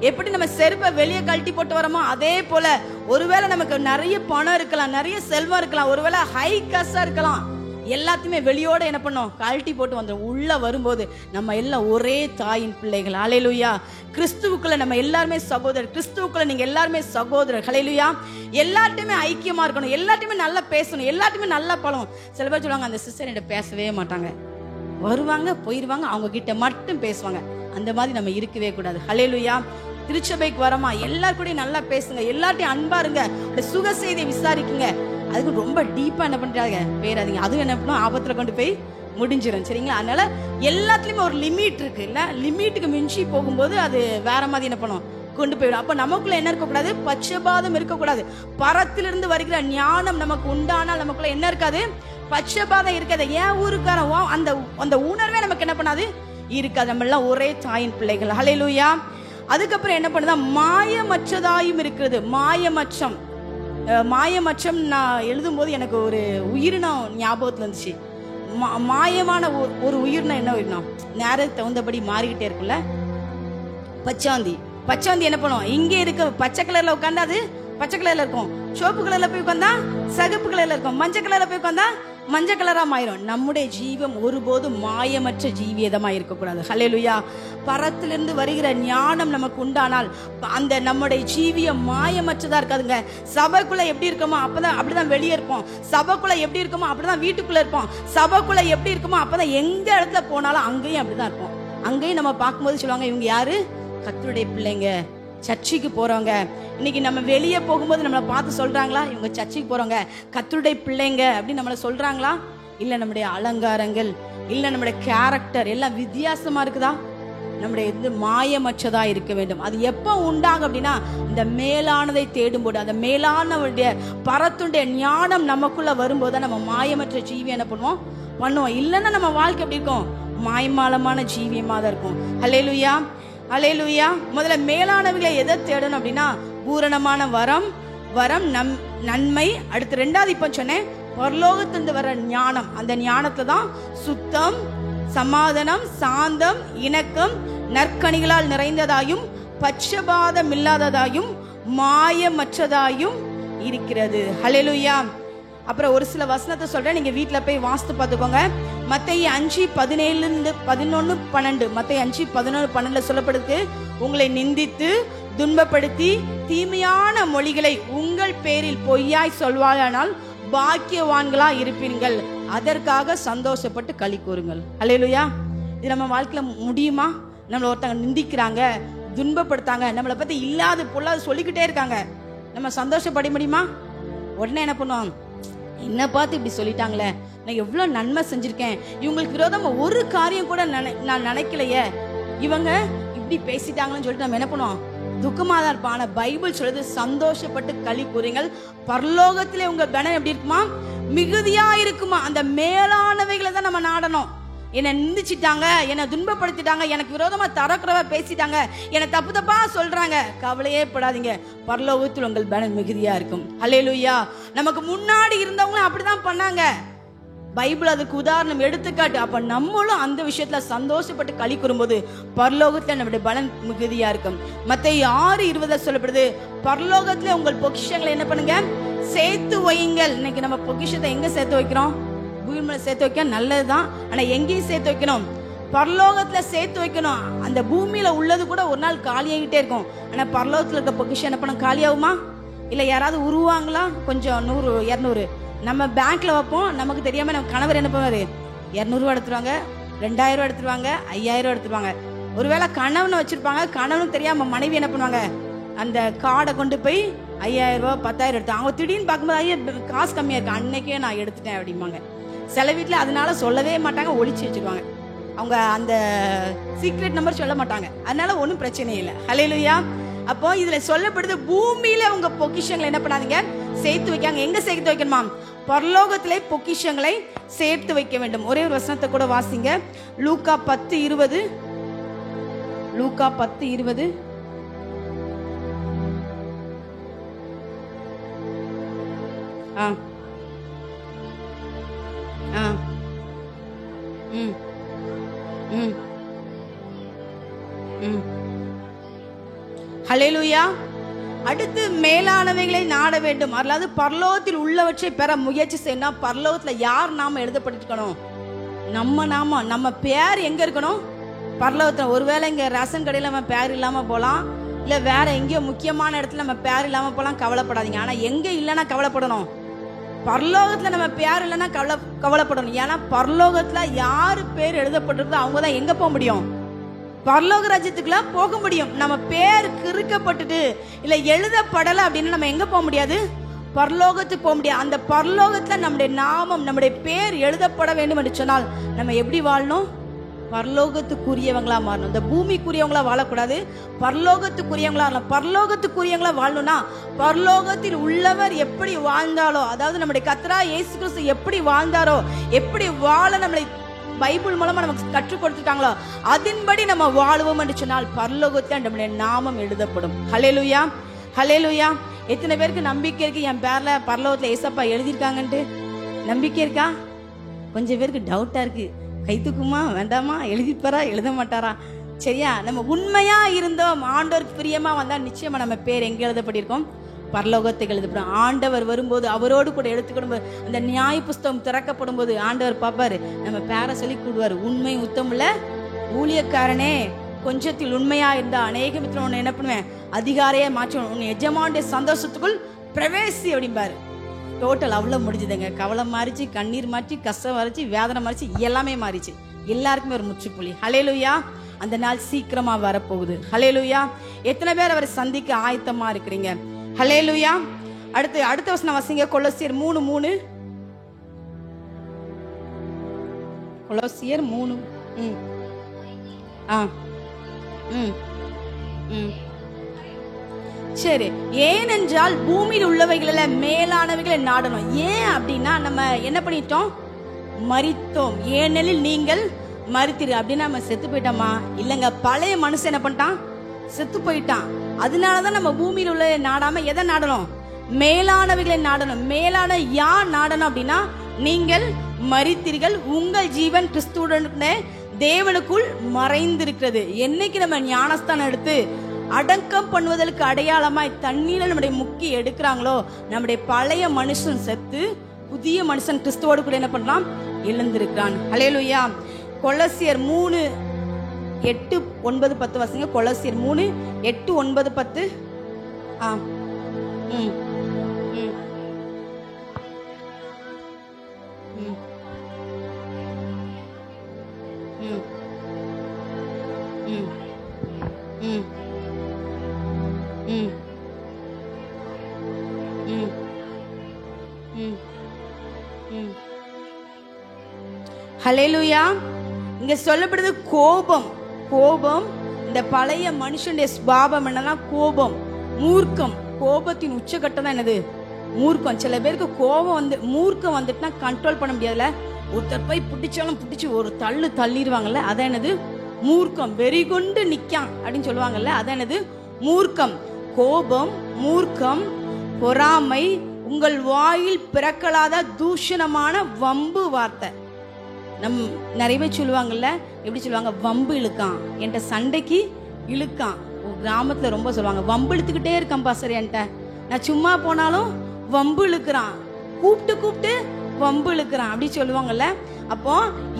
எப்படி நம்ம செருப்பை வெளியே கழட்டி போட்டு வரோமோ அதே போல ஒருவேளை நமக்கு நிறைய பணம் இருக்கலாம், நிறைய செல்வம் இருக்கலாம், ஒருவேளை ஹை காஸ்டா இருக்கலாம், எல்லாத்தையுமே வெளியோட என்ன பண்ணோம், கழட்டி போட்டு வந்துடும். உள்ள வரும்போது நம்ம எல்லாம் ஒரே தாயின் பிள்ளைகள். ஹல்லேலூயா. கிறிஸ்துவுக்குள்ள நம்ம எல்லாருமே சகோதரர், கிறிஸ்துவுக்குள்ள நீங்க எல்லாருமே சகோதரர். ஹல்லேலூயா. எல்லார்ட்டையுமே ஐக்கியமா இருக்கணும், எல்லார்ட்டையுமே நல்லா பேசணும், எல்லார்ட்டையுமே நல்லா பழகும். சில பேர் சொல்லுவாங்க, அந்த சிஸ்டர் என்கிட்ட பேசவே மாட்டாங்க, வருவாங்க போயிருவாங்க, அவங்க கிட்ட மட்டும் பேசுவாங்க. அந்த மாதிரி நம்ம இருக்கவே கூடாது. ஹல்லேலூயா. திருச்சபைக்கு வரமா, எல்லார் கூடயும் நல்லா பேசுங்க, எல்லார்ட்டையும் அன்பா இருங்க, சுக செய்தியை விசாரிக்குங்க. அதுக்கு ரொம்ப டீப்பா என்ன பண்றாங்க பேராதீங்க, அதுவும் என்ன பண்ணும், ஆபத்துல கொண்டு போய் முடிஞ்சிடும். சரிங்களா? அதனால எல்லாத்துலயுமே ஒரு லிமிட் இருக்கு இல்ல, லிமிட்டுக்கு மிஞ்சி போகும்போது அது வேற மாதிரி என்ன பண்ணும், கொண்டு போயிடும். அப்ப நமக்குள்ள என்ன இருக்கக்கூடாது, பட்சபாதம் இருக்கக்கூடாது. பரத்திலிருந்து வருகிற ஞானம் நமக்கு உண்டானால் நமக்குள்ள என்ன இருக்காது, பட்சபாதம் இருக்காது. ஏன் ஊருக்காரன் அந்த அந்த உணர்வே நமக்கு என்ன பண்ணாது, இருக்காது. நம்ம எல்லாம் ஒரே தாயின் பிள்ளைகள். ஹல்லேலூயா. அதுக்கப்புறம் என்ன பண்ணுதா, மாயமற்றதாயும் இருக்கிறது. மாயமற்றம் நான் எழுதும் போது எனக்கு ஒரு உயிரினம் ஞாபகத்துல இருந்துச்சு. மாயமான ஒரு உயிரினம் என்ன உயிரினம், நேரத்துக்கு தகுந்தபடி மாறிக்கிட்டே இருக்குல்ல. பச்சாந்தி என்ன பண்ணும், இங்க இருக்க பச்சை கலர்ல உட்காந்தா அது பச்சை கலர்ல இருக்கும், சிவப்பு கலர்ல போய் உட்காந்தா சிகப்பு கலர்ல இருக்கும், மஞ்சள் கலர்ல போய் உட்காந்தா மஞ்சள் கலரா மாறிடும். நம்முடைய ஜீவம் ஒருபோதும் மாயமற்ற ஜீவியதமா இருக்கக்கூடாது. ஹல்லேலூயா. பரத்திலிருந்து வருகிற ஞானம் நமக்கு உண்டானால் அந்த நம்முடைய ஜீவியம் மாயமற்றதா இருக்காதுங்க. சபைக்குள்ள எப்படி இருக்கோமோ அப்பதான் அப்படிதான் வெளியே இருப்போம், சபைக்குள்ள எப்படி இருக்கோமோ அப்படிதான் வீட்டுக்குள்ள இருப்போம், சபைக்குள்ள எப்படி இருக்குமோ அப்பதான் எங்க இடத்துல போனாலும் அங்கேயும் அப்படிதான் இருப்போம். அங்கேயும் நம்ம பார்க்கும்போது சொல்லுவாங்க, இவங்க யாரு, கர்த்தருடைய பிள்ளைங்க, சர்ச்சுக்கு போறவங்க. இன்னைக்கு நம்ம வெளியே போகும்போது நம்மளை பார்த்து சொல்றாங்களா, இவங்க சர்ச்சுக்கு போறவங்க, கர்த்தருடைய பிள்ளைங்க அப்படின்னு நம்மளை சொல்றாங்களா? இல்ல நம்முடைய அலங்காரங்கள், இல்ல நம்முடைய கேரக்டர் எல்லாம் வித்தியாசமா இருக்குதா? நம்முடைய இது மாயமற்றதா இருக்க வேண்டும். அது எப்போ உண்டாகும் அப்படின்னா, இந்த மேலானதை தேடும்போது, அந்த மேலானவருடைய பரத்துடைய ஞானம் நமக்குள்ள வரும்போது நம்ம மாயமற்ற ஜீவி என்ன பண்ணுவோம். இல்லைன்னா நம்ம வாழ்க்கை எப்படி இருக்கும், மாயமாலமான ஜீவியமா தான் இருக்கும். ஹல்லேலூயா. ஹல்லேலூயா. முதல்ல மேலானவர்களை எதை தேடணும் அப்படின்னா, பூரணமான வரம் நன்மை. அடுத்து 2வது இப்ப சொன்னேன், பரலோகத்திலிருந்து வர ஞானம். அந்த ஞானத்துல தான் சுத்தம், சமாதானம், சாந்தம், இணக்கம், நற்கனிகளால் நிறைந்ததாயும் பட்சபாதம் இல்லாததாயும் மாயமற்றதாயும் இருக்கிறது. ஹல்லேலூயா. அப்புறம் ஒரு சில வசனத்தை சொல்றேன், நீங்க வீட்டுல போய் வாசித்து பார்த்துக்கோங்க. மத்தேயு 5:17-11-12, மத்தேயு 5:11-12 சொல்லப்படுது, உங்களை நிந்தித்து துன்பப்படுத்தி தீமையான மொழிகளை உங்கள் பேரில் பொய்யாய் சொல்வாயானால் பாக்கியவான்களா இருப்பீர்கள், அதற்காக சந்தோஷப்பட்டு களி கூறுங்கள். அல்லேலூயா. இது நம்ம வாழ்க்கையில முடியுமா? நம்மளை ஒருத்தங்க நிந்திக்கிறாங்க, துன்பப்படுத்தாங்க, நம்மளை பத்தி இல்லாத பொல்லாத சொல்லிக்கிட்டே இருக்காங்க, நம்ம சந்தோஷப்பட முடியுமா? உடனே என்ன பண்ணுவோம், என்ன பார்த்து இப்படி சொல்லிட்டாங்களே, நான் எவ்வளவு நன்மை செஞ்சிருக்கேன், இவங்களுக்கு விரோதமா ஒரு காரியம் கூட நான் நினைக்கலையே, இவங்க இப்படி பேசிட்டாங்கன்னு சொல்லிட்டு நம்ம என்ன பண்ணுவோம், துக்கமா தான் இருப்போம். ஆனா பைபிள் சொல்லுது, சந்தோஷப்பட்டு களி கூறுங்கள், பரலோகத்திலே உங்க கனம் எப்படி இருக்குமா, மிகுதியா இருக்குமா. அந்த மேலானவைகளை தான் நம்ம நாடணும். என்னை நிந்திச்சிட்டாங்க, என்னை துன்பப்படுத்திட்டாங்க, எனக்கு விரோதமா தரக்குறவா பேசிட்டாங்க, என்னை தப்பு தப்பா சொல்றாங்க, கவலையே படாதீங்க, பரலோகத்தில் உங்கள் பலன் மிகுதியா இருக்கும். அல்லேலூயா. நமக்கு முன்னாடி இருந்தவங்களும் அப்படிதான் பண்ணாங்க. பைபிள் அதுக்கு உதாரணம், எடுத்துக்காட்டு. அப்ப நம்மளும் அந்த விஷயத்துல சந்தோஷப்பட்டு களி கூறும்போது பரலோகத்துல நம்முடைய பலன் மிகுதியா இருக்கும். மத்தேயு 6:20 சொல்லப்படுது, பரலோகத்துல உங்கள் பொக்கிஷங்களை என்ன பண்ணுங்க, சேர்த்து வையுங்கள். இன்னைக்கு நம்ம பொக்கிஷத்தை எங்க சேர்த்து வைக்கிறோம்? பூமியில சேர்த்து வைக்க நல்லதுதான், ஆனா எங்கேயும் சேர்த்து வைக்கணும், பரலோகத்துல சேர்த்து வைக்கணும். அந்த பூமியில உள்ளது கூட ஒரு நாள் காலியாகிட்டே இருக்கும், ஆனா பரலோகத்துல இருக்க பொக்கிஷம் என்ன பண்ண காலியாகுமா? இல்ல யாராவது உருவாங்களா? கொஞ்சம் 100 200 நம்ம பேங்க்ல வைப்போம், நமக்கு தெரியாம நம்ம கணவர் என்ன பண்ணுவாரு, 200 ரூபா எடுத்துருவாங்க, 2000 ரூபா எடுத்துருவாங்க, 5000 ரூபா எடுத்துருவாங்க. ஒருவேளை கணவனை வச்சிருப்பாங்க, கணவனும் தெரியாம மனைவி என்ன பண்ணுவாங்க, அந்த கார்டை கொண்டு போய் 5000 ரூபா 10,000 எடுத்து, அவங்க திடீர்னு பார்க்கும்போது ஐயா காசு கம்மியா இருக்கு, அன்னைக்கே நான் எடுத்துட்டேன் அப்படிம்பாங்க. சில வீட்டுல அதனால சொல்லவே மாட்டாங்க, ஒளிச்சு வச்சிருவாங்க, அவங்க அந்த சீக்ரெட் நம்பர் சொல்ல மாட்டாங்க, அதனால ஒன்றும் பிரச்சனை இல்லை. ஹல்லேலூயா. அப்போ இதுல சொல்லப்படுது, பூமியில உங்க பொக்கிஷங்களை என்ன பண்ணாதீங்க, சேர்த்து வைக்காங்க. எங்க சேர்த்து வைக்கணுமா? பரலோகத்திலே பொக்கிஷங்களை சேர்த்து வைக்க வேண்டும். ஒரே ஒரு வசனத்தை கூட வாசிங்க, லூக்கா 10:20. லூக்கா 10:20. ஹல்லேலூயா. அடுத்து மேலானவைகளை நாட வேண்டும், அதாவது பரலோகத்தில் உள்ளவற்றை பெற முயற்சி செய்யணும். பரலோகத்துல யார் நாம எழுதப்பட்டிருக்கணும்? நம்ம நாம, நம்ம பேர் எங்க இருக்கணும்? பரலோகத்துல. ஒருவேளை இங்க ரேஷன் கடையில நம்ம பேர் இல்லாம போலாம், இல்ல வேற எங்கேயோ முக்கியமான இடத்துல நம்ம பேர் இல்லாம போலாம், கவலைப்படாதீங்க. ஆனா எங்க இல்லைன்னா கவலைப்படணும், பரலோகத்துல நம்ம பேர் இல்லைன்னா கவலைப்படணும். ஏன்னா பரலோகத்துல யாரு பேர் எழுதப்பட்டிருக்கோ அவங்கதான் எங்க போக முடியும், பரலோக ராஜ்யத்துக்குள்ள போக முடியும். நம்ம பேர் கிறுக்கப்பட்டுட்டு இல்ல எழுதப்படலை அப்படின்னு நம்ம எங்க போக முடியாது, பரலோகத்துக்கு போக முடியாது. அந்த பரலோகத்துல நம்முடைய நாமம், நம்முடைய பேர் எழுதப்பட வேண்டும் என்று சொன்னால் நம்ம எப்படி வாழணும், பரலோகத்துக்குரியவங்களா மாறணும். இந்த பூமிக்குரியவங்களா வாழக்கூடாது, பரலோகத்துக்குரியவங்களா வாழணும். பரலோகத்துக்குரியவங்களா வாழணும்னா பரலோகத்தில் உள்ளவர் எப்படி வாழ்ந்தாலோ, அதாவது நம்முடைய கர்த்தராகிய இயேசு கிறிஸ்து எப்படி வாழ்ந்தாரோ, எப்படி வாழ நம்மளை பைபிள் மூலமா நமக்கு கற்றுக் கொடுத்துட்டாங்களோ அதன்படி நம்ம வாழுவோம் என்று சொன்னால் பரலோகத்தில் நம்முடைய நாமம் எழுதப்படும். ஹல்லேலூயா. ஹல்லேலூயா. எத்தனை பேருக்கு நம்பிக்கை இருக்கு என் பேர்ல பரலோகத்துல ஏசப்பா எழுதியிருக்காங்கன்ட்டு? நம்பிக்கை இருக்கா? கொஞ்சம் பேருக்கு டவுட்டா இருக்கு, கை தூக்குமா வேண்டாமா, எழுதிப்பாரா எழுத மாட்டாரா? சரியா, நம்ம உண்மையா இருந்தோம், ஆண்டவருக்கு பிரியமா வந்தா நிச்சயமா நம்ம பேர் எங்க எழுதப்பட்டிருக்கோம், பரலோகத்துக்கு எழுதப்படும். ஆண்டவர் வரும்போது அவரோடு கூட எடுத்துக்கொண்டு அந்த நியாய புஸ்தகம் திறக்கப்படும் போது ஆண்டவர் பாப்பாரு, நம்ம பேரை சொல்லி கூடுவாரு, உண்மை உத்தமுள்ள ஊழியக்காரனே, கொஞ்சத்தில் உண்மையா இருந்தா அநேக உன்னை என்ன பண்ணுவேன், அதிகாரியே மாற்றுவேன், உன் எஜமானுடைய சந்தோஷத்துக்குள் பிரவேசி அப்படிம்பாரு. டோட்டல் அவ்வளோ முடிஞ்சுதுங்க. கவலை மாறிச்சு, கண்ணீர் மாறிச்சு, கஷ்டம் மாறிச்சு, வேதனை மாறிச்சு, எல்லாமே மாறிச்சு. எல்லாருக்குமே ஒரு முற்றுப்புள்ளி. ஹல்லேலூயா. அந்த நாள் சீக்கிரமா வரப்போகுது. ஹல்லேலூயா. எத்தனை பேர் அவரை சந்திக்க ஆயத்தமா இருக்கிறீங்க? ஹல்லேலூயா. அடுத்த வசனம் வாசிங்க, கொலோசியர் 3:3. கொலோசியர் 3. சரி, ஏனென்றால் பூமியில் உள்ளவைகள மேலானவைகளை நாடணும். ஏன் அப்படின்னா நம்ம என்ன பண்ணிட்டோம், மரித்தோம். ஏனெனில் நீங்கள் மரித்திரு அப்படின்னா நம்ம செத்து போயிட்டோமா? இல்லைங்க, பழைய மனுஷன் என்ன பண்ணிட்டான், செத்து போயிட்டான். அதனாலதான் நம்ம பூமியில் உள்ள நாடாம எதை நாடணும், மேலானவைகளை நாடணும். மேலான யார் நாடணும் அப்படின்னா, நீங்கள் மரித்தீர்கள், உங்கள் ஜீவன் கிறிஸ்துவுடன் தேவனுக்குள் மறைந்திருக்கிறது. என்னைக்கு நம்ம ஞானஸ்தானம் எடுத்து அடக்கம் பண்ணுவதற்கு அடையாளமாய் தண்ணீரை நம்முடைய முக்கி எடுக்கிறாங்களோ, நம்முடைய பழைய மனுஷன் செத்து புதிய மனுஷன் கிறிஸ்துவோடு கூட என்ன பண்ணலாம், எழுந்திருக்கிறான். ஹல்லேலூயா. கொலோசியர் 3 8, 9, 10 வசங்க. கொலோசியர் 3, 8, 9, 10. ம் ம் ம் ம் ம் ம் ம் ம் ம் ம். ஹல்லேலூயா. இங்க சொல்லப்படுது கோபம். கோபம், இந்த பழைய மனுஷனுடைய சுபாவம் என்னன்னா கோபம், மூர்க்கம். கோபத்தின் உச்சகட்டம் தான் என்னது? மூர்க்கம். சில பேருக்கு கோபம் வந்து மூர்க்கம் வந்துட்டுனா கண்ட்ரோல் பண்ண முடியாதுல. ஒருத்தர் போய் பிடிச்சாலும் பிடிச்சி ஒரு தள்ளு தள்ளிடுவாங்கல்ல, அதான் என்னது? மூர்க்கம். வெறி கொண்டு நிக்கான் அப்படின்னு சொல்லுவாங்கல்ல, அதான் என்னது? மூர்க்கம். கோபம், மூர்க்கம், பொறாமை, உங்கள் வாயில் பிறக்கலாத தூஷணமான வம்பு வார்த்தை. நிறைய பேர் சொல்லுவாங்கல்ல, எப்படி சொல்லுவாங்க? வம்பு இழுக்கான், என்கிட்ட சண்டைக்கு இழுக்கான். கிராமத்துல ரொம்ப சொல்லுவாங்க, வம்பு இழுத்துக்கிட்டே இருக்கான் பாஸ்டர் என்கிட்ட. நான் சும்மா போனாலும் வம்பு இழுக்கிறான், கூப்பிட்டு கூப்பிட்டு வம்பு இழுக்கிறான் அப்படி சொல்லுவாங்கல்ல. அப்போ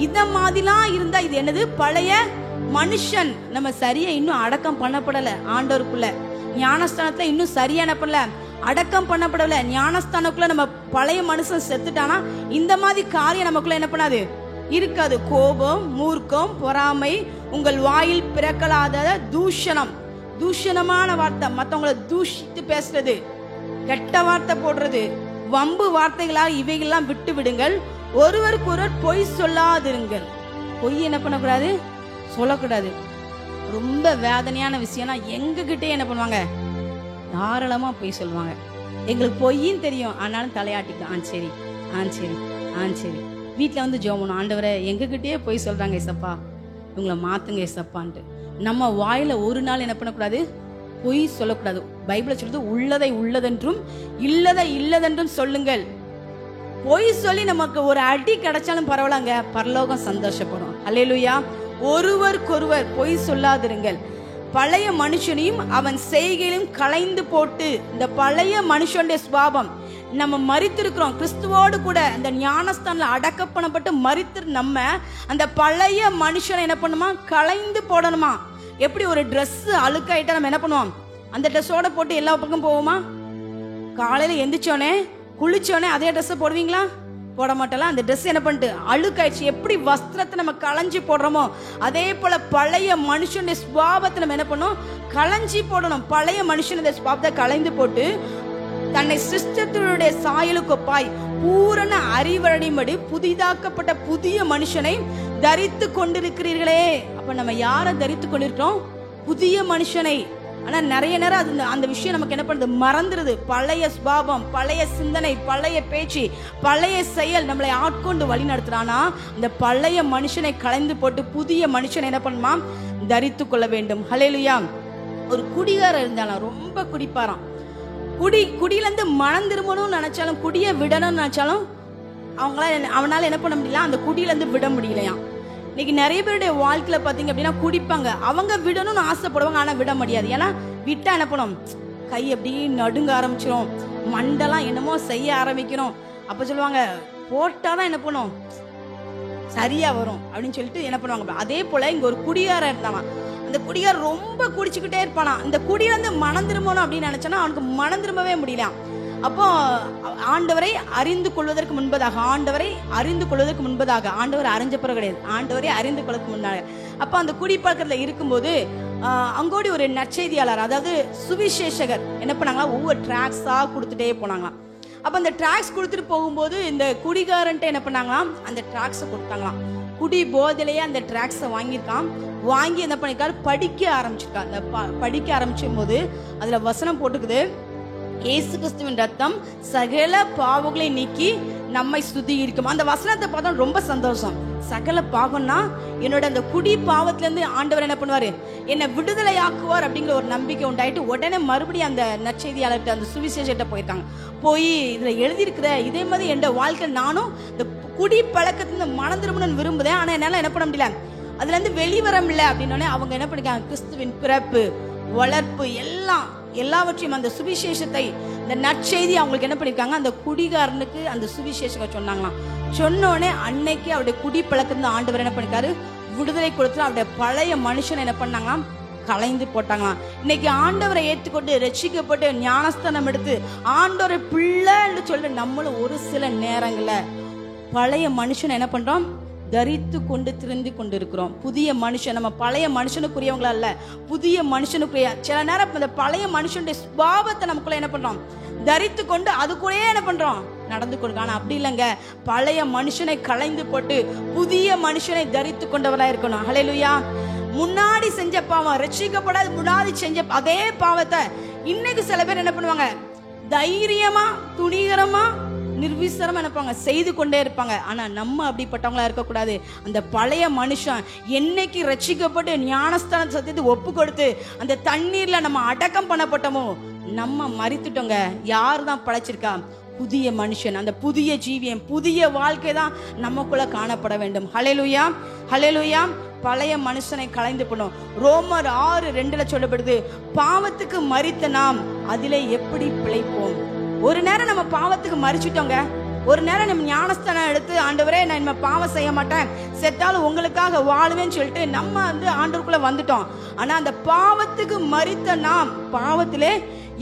இத மாதிரிலாம் இருந்தா இது என்னது? பழைய மனுஷன். நம்ம சரியா இன்னும் அடக்கம் பண்ணப்படல ஆண்டவருக்குள்ள. ஞானஸ்தானத்துல இன்னும் சரியான பண்ணல, அடக்கம் பண்ணப்படல. ஞானஸ்தானக்குள்ள நம்ம பழைய மனுஷன் செத்துட்டானா இந்த மாதிரி காரியம் நமக்குள்ள என்ன பண்ணாது? இருக்காது. கோபம், மூர்க்கம், பொறாமை, உங்கள் வாயில் பிறக்கலாத தூஷணம். தூஷணமான வார்த்தை, மற்றவங்களை தூஷித்து பேசுறது, கெட்ட வார்த்தை போடுறது, வம்பு வார்த்தைகளாக இவைகள்லாம் விட்டு விடுங்கள். ஒருவருக்கு ஒருவர் பொய் சொல்லாதிருங்கள். பொய் என்ன பண்ணக்கூடாது? சொல்லக்கூடாது. ரொம்ப வேதனையான விஷயம்னா எங்க கிட்டே என்ன பண்ணுவாங்க? தாராளமா பொய் சொல்லுவாங்க. எங்களுக்கு பொய்யும் தெரியும், ஆனாலும் தலையாட்டிக்கலாம். சரி சரி சரி. வீட்டில் வந்து ஜெபம், ஆண்டவரை எங்ககிட்டயே பொய் சொல்றாங்க ஏசப்பா, இவங்களை மாத்துங்க ஏசப்பான்ட்டு. நம்ம வாயில ஒரு நாள் என்ன பண்ணக்கூடாது? பொய் சொல்லக்கூடாது. பைபிளை சொல்றது உள்ளதை உள்ளதென்றும் இல்லதை இல்லதென்றும் சொல்லுங்கள். பொய் சொல்லி நமக்கு ஒரு அடி கிடைச்சாலும் பரவாயில்லங்க, பரலோகம் சந்தோஷப்படும். அல்லேலூயா. ஒருவருக்கொருவர் பொய் சொல்லாதிருங்கள். பழைய மனுஷனையும் அவன் செய்கையிலும் களைந்து போட்டு. இந்த பழைய மனுஷனுடைய சுபாவம், நம்ம மரித்திருக்கிறோம் கிறிஸ்துவோடு கூட. இந்த ஞானஸ்தானில் அடக்கப்படப்பட்டு மரித்து நம்ம அந்த பழைய மனுஷனை என்ன பண்ணுமா? களைந்து போடணுமா. எப்படி ஒரு ட்ரெஸ் அழுக்காயிட்டா நம்ம என்ன பண்ணுவோம்? அந்த ட்ரெஸ்ஸோட போட்டு எல்லா பக்கம் போவோமா? காலையில எந்திரிச்சோனே குளிச்சோனே அதே ட்ரெஸ்ஸை போடுவீங்களா? போட மாட்டலாம். அந்த ட்ரெஸ் என்ன பண்ணிட்டு அழுக்காயிடுச்சு. எப்படி வஸ்திரத்தை நம்ம களைஞ்சி போடுறோமோ அதே போல பழைய மனுஷனுடைய சுபாவத்தை நம்ம என்ன பண்ணணும்? களைஞ்சி போடணும். பழைய மனுஷனுடைய சுபாவத்தை களைந்து போட்டு தன்னை சிஸ்டத்தினுடைய சாயலுக்கொப்பாய் பூரண அறிவடையும்படி புதிதாக்கப்பட்ட புதிய மனுஷனை தரித்து கொண்டிருக்கிறீர்களே. அப்ப நம்ம யாரை தரித்து கொண்டிருக்கிறோம்? புதிய மனுஷனை. ஆனா நிறைய நேரம் அந்த விஷயம் நமக்கு என்ன பண்ணுது? மறந்துடுது. பழைய சுபாவம், பழைய சிந்தனை, பழைய பேச்சு, பழைய செயல் நம்மளை ஆட்கொண்டு வழி நடத்துறானா இந்த பழைய மனுஷனை களைந்து போட்டு புதிய மனுஷனை என்ன பண்ணுமா? தரித்து கொள்ள வேண்டும். ஹல்லேலூயா. ஒரு குடிகாரர் இருந்தாலும் ரொம்ப குடிப்பாராம். குடியிலேருந்து மனம் திரும்பணும்னு நினைச்சாலும், குடியை விடணும்னு நினைச்சாலும் அவனால என்ன பண்ண முடியல? அந்த குடியிலேருந்து விட முடியலையா. இன்னைக்கு நிறைய பேருடைய வாழ்க்கையில பாத்தீங்க அப்படின்னா குடிப்பாங்க, அவங்க விடணும்னு ஆசைப்படுவாங்க, ஆனா விட முடியாது. ஏன்னா விட்டா என்ன பண்ணும்? கை அப்படி நடுங்க ஆரம்பிச்சிடும், மண்டெல்லாம் என்னமோ செய்ய ஆரம்பிக்கணும். அப்ப சொல்லுவாங்க போட்டாதான் என்ன பண்ணும்? சரியா வரும் அப்படின்னு சொல்லிட்டு என்ன பண்ணுவாங்க. அதே போல இங்க ஒரு குடிகாரர் இருந்தானா, அந்த குடிகாரர் ரொம்ப குடிச்சுக்கிட்டே இருப்பானா. இந்த குடியிலிருந்து மனம் திரும்பணும் அப்படின்னு நினைச்சானா அவனுக்கு மனம் திரும்பவே முடியல. அப்போ ஆண்டவரை அறிந்து கொள்வதற்கு முன்பதாக, ஆண்டவர் அறிஞ்ச பிறகு கிடையாது, ஆண்டவரை அறிந்து கொள்வதற்கு முன்னாக. அப்போ அந்த குடிப்பழக்கத்தில் இருக்கும்போது அங்கோடி ஒரு நற்செய்தியாளர், அதாவது சுவிசேஷகர் என்ன பண்ணாங்களா? ஒவ்வொரு டிராக்ஸா கொடுத்துட்டே போனாங்களாம். அப்போ அந்த டிராக்ஸ் கொடுத்துட்டு போகும்போது இந்த குடிகாரன்ட்ட என்ன பண்ணாங்களாம்? அந்த டிராக்ஸை கொடுத்தாங்களாம். குடி போதிலேயே அந்த டிராக்ஸை வாங்கி என்ன பண்ணிருக்காரு? படிக்க ஆரம்பிச்சிருக்காரு. அந்த படிக்க ஆரம்பிச்சும் போது அதுல வசனம் போட்டுக்குது, இயேசு கிறிஸ்துவின் ரத்தம் சகல பாவங்களை நீக்கி நம்மை சுத்திகரிக்கும். அந்த வசனத்தை பார்த்தா ரொம்ப சந்தோஷம். சகல பாவம்னா என்னோட அந்த குடி பாவத்துல இருந்து ஆண்டவர் என்ன பண்ணுவாரு? என்னை விடுதலை ஆக்குவார் அப்படிங்கிற ஒரு நம்பிக்கை உண்டாயிட்டு உடனே மறுபடியும் அந்த நற்செய்தியாளர்கிட்ட, அந்த சுவிசேஷத்தை போயிருக்காங்க. போய் இதுல எழுதியிருக்கிற இதே மாதிரி என் வாழ்க்கை நானும் இந்த குடி பழக்கத்துல மனம் திரும்பணும்னு விரும்புதேன், ஆனா என்னால என்ன பண்ண முடியல, அதுல இருந்து வெளிவர முடியல அப்படின்னோடனே அவங்க என்ன பண்ணிருக்காங்க? கிறிஸ்துவின் பிறப்பு, வளர்ப்பு எல்லாவற்றையும் அந்த சுவிசேஷத்தை, இந்த நற்செய்தி அவங்களுக்கு என்ன பண்ணிருக்காங்க? அந்த குடிகாரனுக்கு அந்த சுவிசேஷத்தை சொன்னாங்களாம். சொன்னோடனே அன்னைக்கு அவருடைய குடி பழக்கம் ஆண்டவர் என்ன பண்ணிருக்காரு? விடுதலை கொடுத்து அவருடைய பழைய மனுஷனை என்ன பண்ணாங்களாம், கலைந்து போட்டாங்களாம். இன்னைக்கு ஆண்டவரை ஏற்றுக்கொண்டு ரட்சிக்கப்பட்டு ஞானஸ்தானம் எடுத்து ஆண்டவரை பிள்ளைன்னு சொல்லி நம்மளும் ஒரு சில நேரங்கள்ல பழைய மனுஷனை என்ன பண்றோம், தரித்து கொண்டு திரிந்து கொண்டு இருக்கிறோம். புதிய மனுஷன், நம்ம பழைய மனுஷனுக்குரியவங்களா இல்ல, புதிய மனுஷனுக்குரிய. சில நேரம் இந்த பழைய மனுஷனுடைய சுபாவத்தை நமக்குள்ள என்ன பண்றோம், தரித்து கொண்டு அதுக்குள்ளேயே என்ன பண்றோம், நடந்து கொண்டு. ஆனா அப்படி இல்லைங்க, பழைய மனுஷனை களைந்து போட்டு புதிய மனுஷனை தரித்து கொண்டவரா இருக்கணும். ஹல்லேலூயா. முன்னாடி செஞ்ச பாவம், ரட்சிக்கப்படாத முன்னாடி செஞ்ச அதே பாவத்தை இன்னைக்கு சில பேர் என்ன பண்ணுவாங்க, தைரியமா துணிகரமா நிர்விசாரமா நினைப்பாங்க, செய்து கொண்டே இருப்பாங்க. ஆனா நம்ம அப்படிப்பட்டவங்களா இருக்கக்கூடாது. அந்த பழைய மனுஷன் என்னைக்கு ரட்சிக்கப்பட்டு ஞானஸ்தான சத்தியத்தை ஒப்பு கொடுத்து அந்த தண்ணீர்ல நம்ம அடக்கம் பண்ணப்பட்டோமோ நம்ம மரித்துட்டோங்க. யார் தான் படைச்சிருக்கா, புதிய மனுஷன். அந்த புதிய ஜீவியம், புதிய வாழ்க்கை தான் நமக்குள்ள காணப்பட வேண்டும். ஹல்லேலூயா, ஹல்லேலூயா. பழைய மனுஷனை களைந்து போனோம். ரோமர் 6:2 சொல்லப்படுது, பாவத்துக்கு மரித்த நாம் அதிலே எப்படி பிழைப்போம். ஒரு நேரம் நம்ம பாவத்துக்கு மரிச்சிட்டோங்க. ஒரு நேரம் நம்ம ஞானஸ்தானம் எடுத்து ஆண்டவரே நான் இனிமே பாவம் செய்ய மாட்டேன், செத்தாலும் உங்களுக்காக வாழுவேன்னு சொல்லிட்டு நம்ம ஆண்டவருக்குள்ள வந்துட்டோம். ஆனா அந்த பாவத்துக்கு மரித்த நாம் பாவத்திலே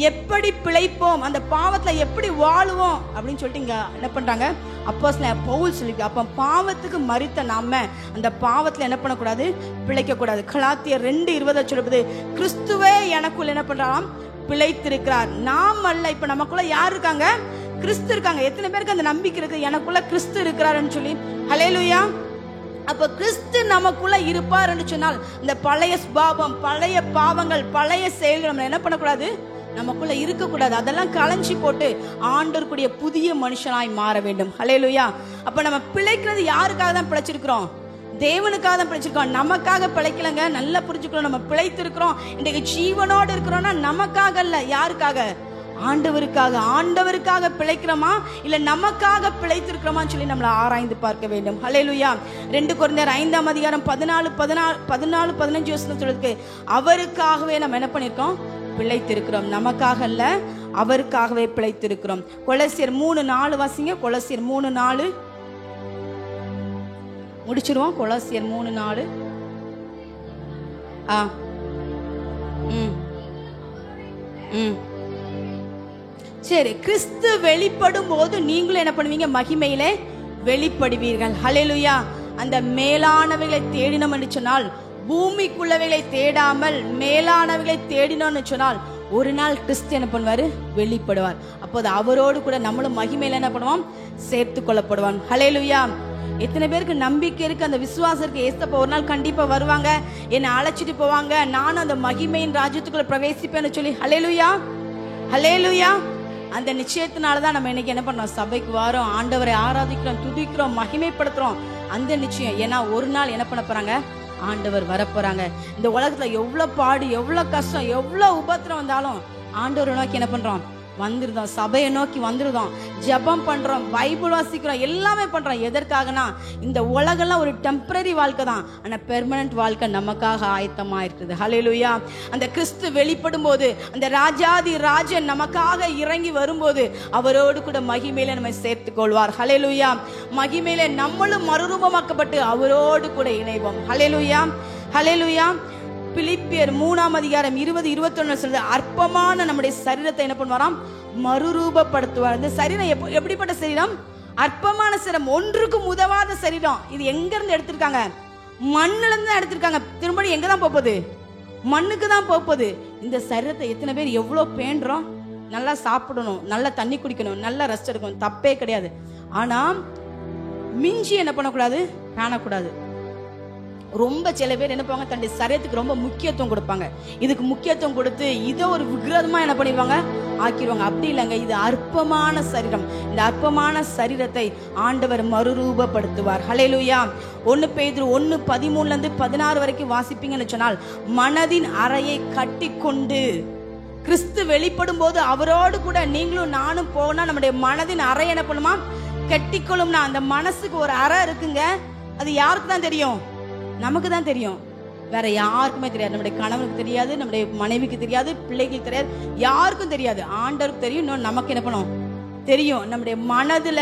எப்படி பிழைப்போம், அந்த பாவத்துல எப்படி வாழுவோம் அப்படின்னு சொல்லிட்டு இங்க என்ன பண்றாங்க, அப்போஸ்தலன் பவுல் சொல்லிட்டு. அப்ப பாவத்துக்கு மரித்த நாம அந்த பாவத்துல என்ன பண்ணக்கூடாது, பிழைக்க கூடாது. கலாத்தியர் 2:20 சொல்லுது, கிறிஸ்துவே எனக்குள்ள என்ன பண்றாராம், பிழைத்திருக்கிறார். நாம் அல்ல. இப்ப நமக்குள்ள யார் இருக்காங்க, கிறிஸ்து இருக்காங்க. எத்தனை பேருக்கு அந்த நம்பிக்கை இருக்கு, எனக்குள்ள கிறிஸ்து இருக்கிறாருன்னு சொல்லி. ஹல்லேலூயா. அப்ப கிறிஸ்து நமக்குள்ள இருப்பாருன்னு சொன்னால் இந்த பழைய சுபாவம், பழைய பாவங்கள், பழைய செயல்கள் நம்ம என்ன பண்ணக்கூடாது, நமக்குள்ள இருக்கக்கூடாது. அதெல்லாம் களைஞ்சி போட்டு ஆண்டவருடைய புதிய மனுஷனாய் மாற வேண்டும். ஹல்லேலூயா. அப்ப நம்ம பிழைக்கிறது யாருக்காக தான் பிழைச்சிருக்கிறோம், தேவனுக்காக தான் பிழைச்சிருக்கோம், நமக்காக பிழைக்கலங்க. நல்லா புரிஞ்சுக்கணும். நம்ம பிழைத்திருக்கிறோம், இன்றைக்கு ஜீவனோடு இருக்கிறோம்னா நமக்காக அல்ல. யாருக்காக, ஆண்டவருக்காக. ஆண்டவருக்காக பிழைக்கிறோமா இல்ல நமக்காக பிழைத்திருக்கிறோமான்னு சொல்லி நம்மளை ஆராய்ந்து பார்க்க வேண்டும். ஹல்லேலூயா. 2 கொரிந்தியர் 5:14-15 சொல்றதுக்கு, அவருக்காகவே நம்ம என்ன பண்ணிருக்கோம், பிழைத்திருக்கிறோம். நமக்காக அல்ல, அவருக்காகவே பிழைத்திருக்கிறோம். கொலோசியர் 3:4 வாசிங்க. கொலோசியர் 3:4 முடிச்சிருவோம். கொலோசியர் 3:4. சரி. கிறிஸ்து வெளிப்படும் போது நீங்களும் என்ன பண்ணுவீங்க, மகிமையிலே வெளிப்படுவீர்கள். ஹல்லேலூயா. அந்த மேலானவைகளை தேடினோம் என்று சொன்னால், பூமிக்குள்ளவைகளை தேடாமல் மேலானவைகளை தேடினோம்னு சொன்னால் ஒரு நாள் கிறிஸ்து என்ன பண்ணுவாரு, வெளிப்படுவார். அப்போது அவரோடு கூட நம்மளும் மகிமையில என்ன பண்ணுவோம், சேர்த்து கொள்ளப்படுவான். ஹல்லேலூயா. எத்தனை பேருக்கு நம்பிக்கை இருக்கு, அந்த விசுவாசம் இருக்கு, ஏசப்பா ஒரு நாள் கண்டிப்பா வருவாங்க, என்னை அழைச்சிட்டு போவாங்க, நானும் அந்த மகிமையின் ராஜ்யத்துக்குள்ள பிரவேசிப்பேன்னு சொல்லி. ஹல்லேலூயா, ஹல்லேலூயா. அந்த நிச்சயத்தினாலதான் நம்ம இன்னைக்கு என்ன பண்றோம், சபைக்கு வரோம், ஆண்டவரை ஆராதிக்கிறோம், துதிக்கிறோம், மகிமைப்படுத்துறோம். அந்த நிச்சயம். ஏன்னா ஒரு நாள் என்ன பண்ண போறாங்க, ஆண்டவர் வரப்போறாங்க. இந்த உலகத்துல எவ்வளவு பாடு, எவ்வளவு கஷ்டம், எவ்வளவு உபத்திரம் வந்தாலும் ஆண்டவரை நோக்கி என்ன பண்றோம், வந்துருதோம். சபையை நோக்கி வந்துருதோம், ஜெபம் பண்றோம், பைபிள் வாசிக்கிறோம், எல்லாமே பண்றோம். எதற்காகனா இந்த உலகெல்லாம் ஒரு டெம்பரரி வாழ்க்கை தான், ஆனா பெர்மனன்ட் வாழ்க்கை நமக்காக ஆயத்தமா இருக்குது. ஹல்லேலூயா. அந்த கிறிஸ்து வெளிப்படும் போது, அந்த ராஜாதி ராஜன் நமக்காக இறங்கி வரும்போது அவரோடு கூட மகிமையில நம்ம சேர்த்துக் கொள்வார். ஹல்லேலூயா. மகிமையில நம்மளும் மறுரூபமாக்கப்பட்டு அவரோடு கூட இணைவோம். ஹல்லேலூயா, ஹல்லேலூயா. பிலிப்பியர் 3:20-21 சொல்றது, அற்பமான நம்முடைய சரீரத்தை என்ன பண்ணுவாராம், மறுரூபப்படுத்துவார். இந்த சரீரம் எப்படிப்பட்ட சரீரம், அற்பமான சரீரம், ஒன்றுக்கும் உதவாத சரீரம். இது எங்க இருந்து எடுத்திருக்காங்க, மண்ணுல இருந்து தான் எடுத்திருக்காங்க. திரும்ப எங்க தான் போகுது, மண்ணுக்கு தான் போகுது. இந்த சரீரத்தை எத்தனை பேர் எவ்வளவு பேண்டுறோம், நல்லா சாப்பிடணும், நல்லா தண்ணி குடிக்கணும், நல்லா ரெஸ்ட் எடுக்கணும், தப்பே கிடையாது. ஆனா மிஞ்சி என்ன பண்ணக்கூடாது, காணக்கூடாது. ரொம்ப சில பேர் என்ன பண்ணுவாங்க, தன்னுடைய சரீரத்துக்கு ரொம்ப முக்கியத்துவம் கொடுப்பாங்க. இதுக்கு முக்கியத்துவம் கொடுத்து இதை ஒரு விக்கிரதமா என்ன பண்ணிடுவாங்க, ஆக்கிடுவாங்க. அப்படி இல்லைங்க, இது அற்பமான சரீரம். இந்த அற்பமான சரீரத்தை ஆண்டவர் மறுரூபப்படுத்துவார். ஹல்லேலூயா. 1 பேதுரு 1:13-16 வரைக்கும் வாசிப்பீங்கன்னு சொன்னால், மனதின் அறையை கட்டி கொண்டு, கிறிஸ்து வெளிப்படும் போது அவரோடு கூட நீங்களும் நானும் போனா நம்முடைய மனதின் அறை என்ன பண்ணுமா, கட்டிக்கொள்ளும்னா. அந்த மனசுக்கு ஒரு அறை இருக்குங்க, அது யாருக்கு தான் தெரியும், நமக்கு தான் தெரியும், வேற யாருக்குமே தெரியாது. நம்முடைய கணவனுக்கு தெரியாது, நம்முடைய மனைவிக்கு தெரியாது, பிள்ளைகளுக்கு தெரியாது, யாருக்கும் தெரியாது. ஆண்டவருக்கு தெரியும். இன்னும் நமக்கு என்ன பண்ணும் தெரியும். நம்முடைய மனதுல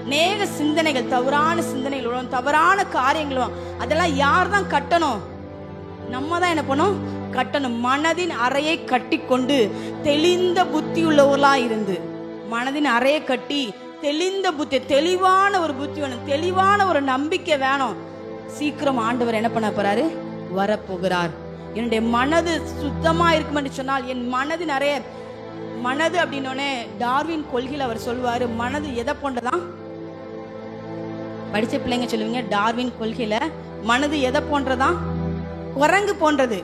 அநேக சிந்தனைகள், தவறான சிந்தனைகளும் தவறான காரியங்களும் அதெல்லாம் யார் தான் கட்டணும்? நம்ம தான் என்ன பண்ணோம்? கட்டணும். மனதின் அறையை கட்டி கொண்டு தெளிந்த புத்தி உள்ளவர்களா இருந்து, மனதின் அறையை கட்டி தெளிந்த புத்தி, தெளிவான ஒரு புத்தி வேணும், தெளிவான ஒரு நம்பிக்கை வேணும். சீக்கிரம் ஆண்டவர் என்ன பண்ண போறாரு? வரப்போகிறார். என்னுடைய மனது சுத்தமா இருக்கும் என்று சொன்னால், என் மனது நிறைய மனது அப்படின்னோடனே டார்வின் கொள்கையில் அவர் சொல்லுவாரு, மனது எதை போன்றதான்? படிச்ச பிள்ளைங்க சொல்லுவீங்க, டார்வின் கொள்கையில மனது எதை போன்றதான்? குரங்கு போன்றது.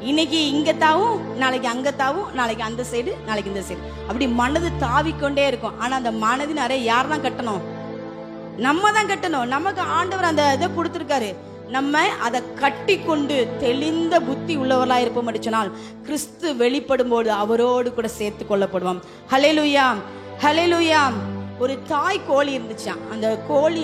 இன்னைக்கு இங்க தாவும், நாளைக்கு அங்க தாவும், நாளைக்கு அந்த சைடு, நாளைக்கு இந்த சைடு, அப்படி மனது தாவிக்கொண்டே இருக்கும். ஆனா அந்த மனதின் அறை யார் தான் கட்டணும்? நம்ம தான் கட்டணும். நமக்கு ஆண்டவர் அந்த இதை கொடுத்திருக்காரு. நம்ம அதை கட்டி கொண்டு தெளிந்த புத்தி உள்ளவர்களா இருப்போம் சொன்னால், கிறிஸ்து வெளிப்படும் போது அவரோடு கூட சேர்த்து கொள்ளப்படுவோம். ஹல்லேலூயா, ஹல்லேலூயா. ஒரு தாய் கோழி இருந்துச்சான். அந்த கோழி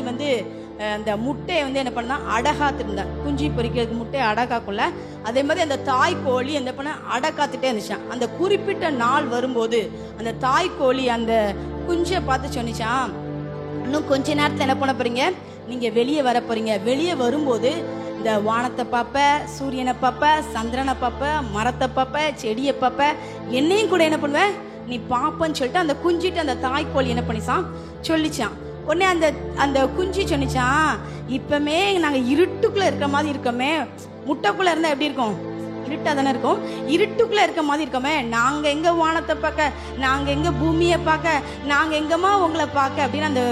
அந்த முட்டையை என்ன பண்ணா அடகாத்துருந்தா, குஞ்சு பொறிக்கிறதுக்கு முட்டையை அடகாக்குள்ள. அதே மாதிரி அந்த தாய் கோழி என்ன பண்ண அடக்காத்துட்டே இருந்துச்சான். அந்த குறிப்பிட்ட நாள் வரும்போது அந்த தாய் கோழி அந்த குஞ்சை பார்த்து சொன்னிச்சான், இன்னும் கொஞ்ச நேரத்தில் என்ன பண்ண போறீங்க? நீங்க வெளியே வர போறீங்க. வெளியே வரும்போது இந்த வானத்தை பார்ப்ப, சூரியனை பார்ப்ப, சந்திரனை பார்ப்ப, மரத்தை பார்ப்ப, செடியை பார்ப்ப, என்னையும் கூட என்ன பண்ணுவேன் நீ பாப்பன்னு சொல்லிட்டு அந்த குஞ்சிட்டு அந்த தாய்க்கோழி என்ன பண்ணிச்சான் சொல்லிச்சான். உடனே அந்த குஞ்சு சொன்னிச்சான், இப்பமே நாங்க இருட்டுக்குள்ள இருக்கிற மாதிரி இருக்கோமே, முட்டைக்குள்ள இருந்தா எப்படி இருக்கும்? இருட்டா தானே இருக்கும். இருட்டுக்குள்ள இருக்க மாதிரி இருக்கோமே, நாங்க எங்க வானத்தை பார்க்க, நாங்க எங்க பூமியை பார்க்க, நாங்க எங்கம்மா உங்களை பார்க்க அப்படின்னு அந்த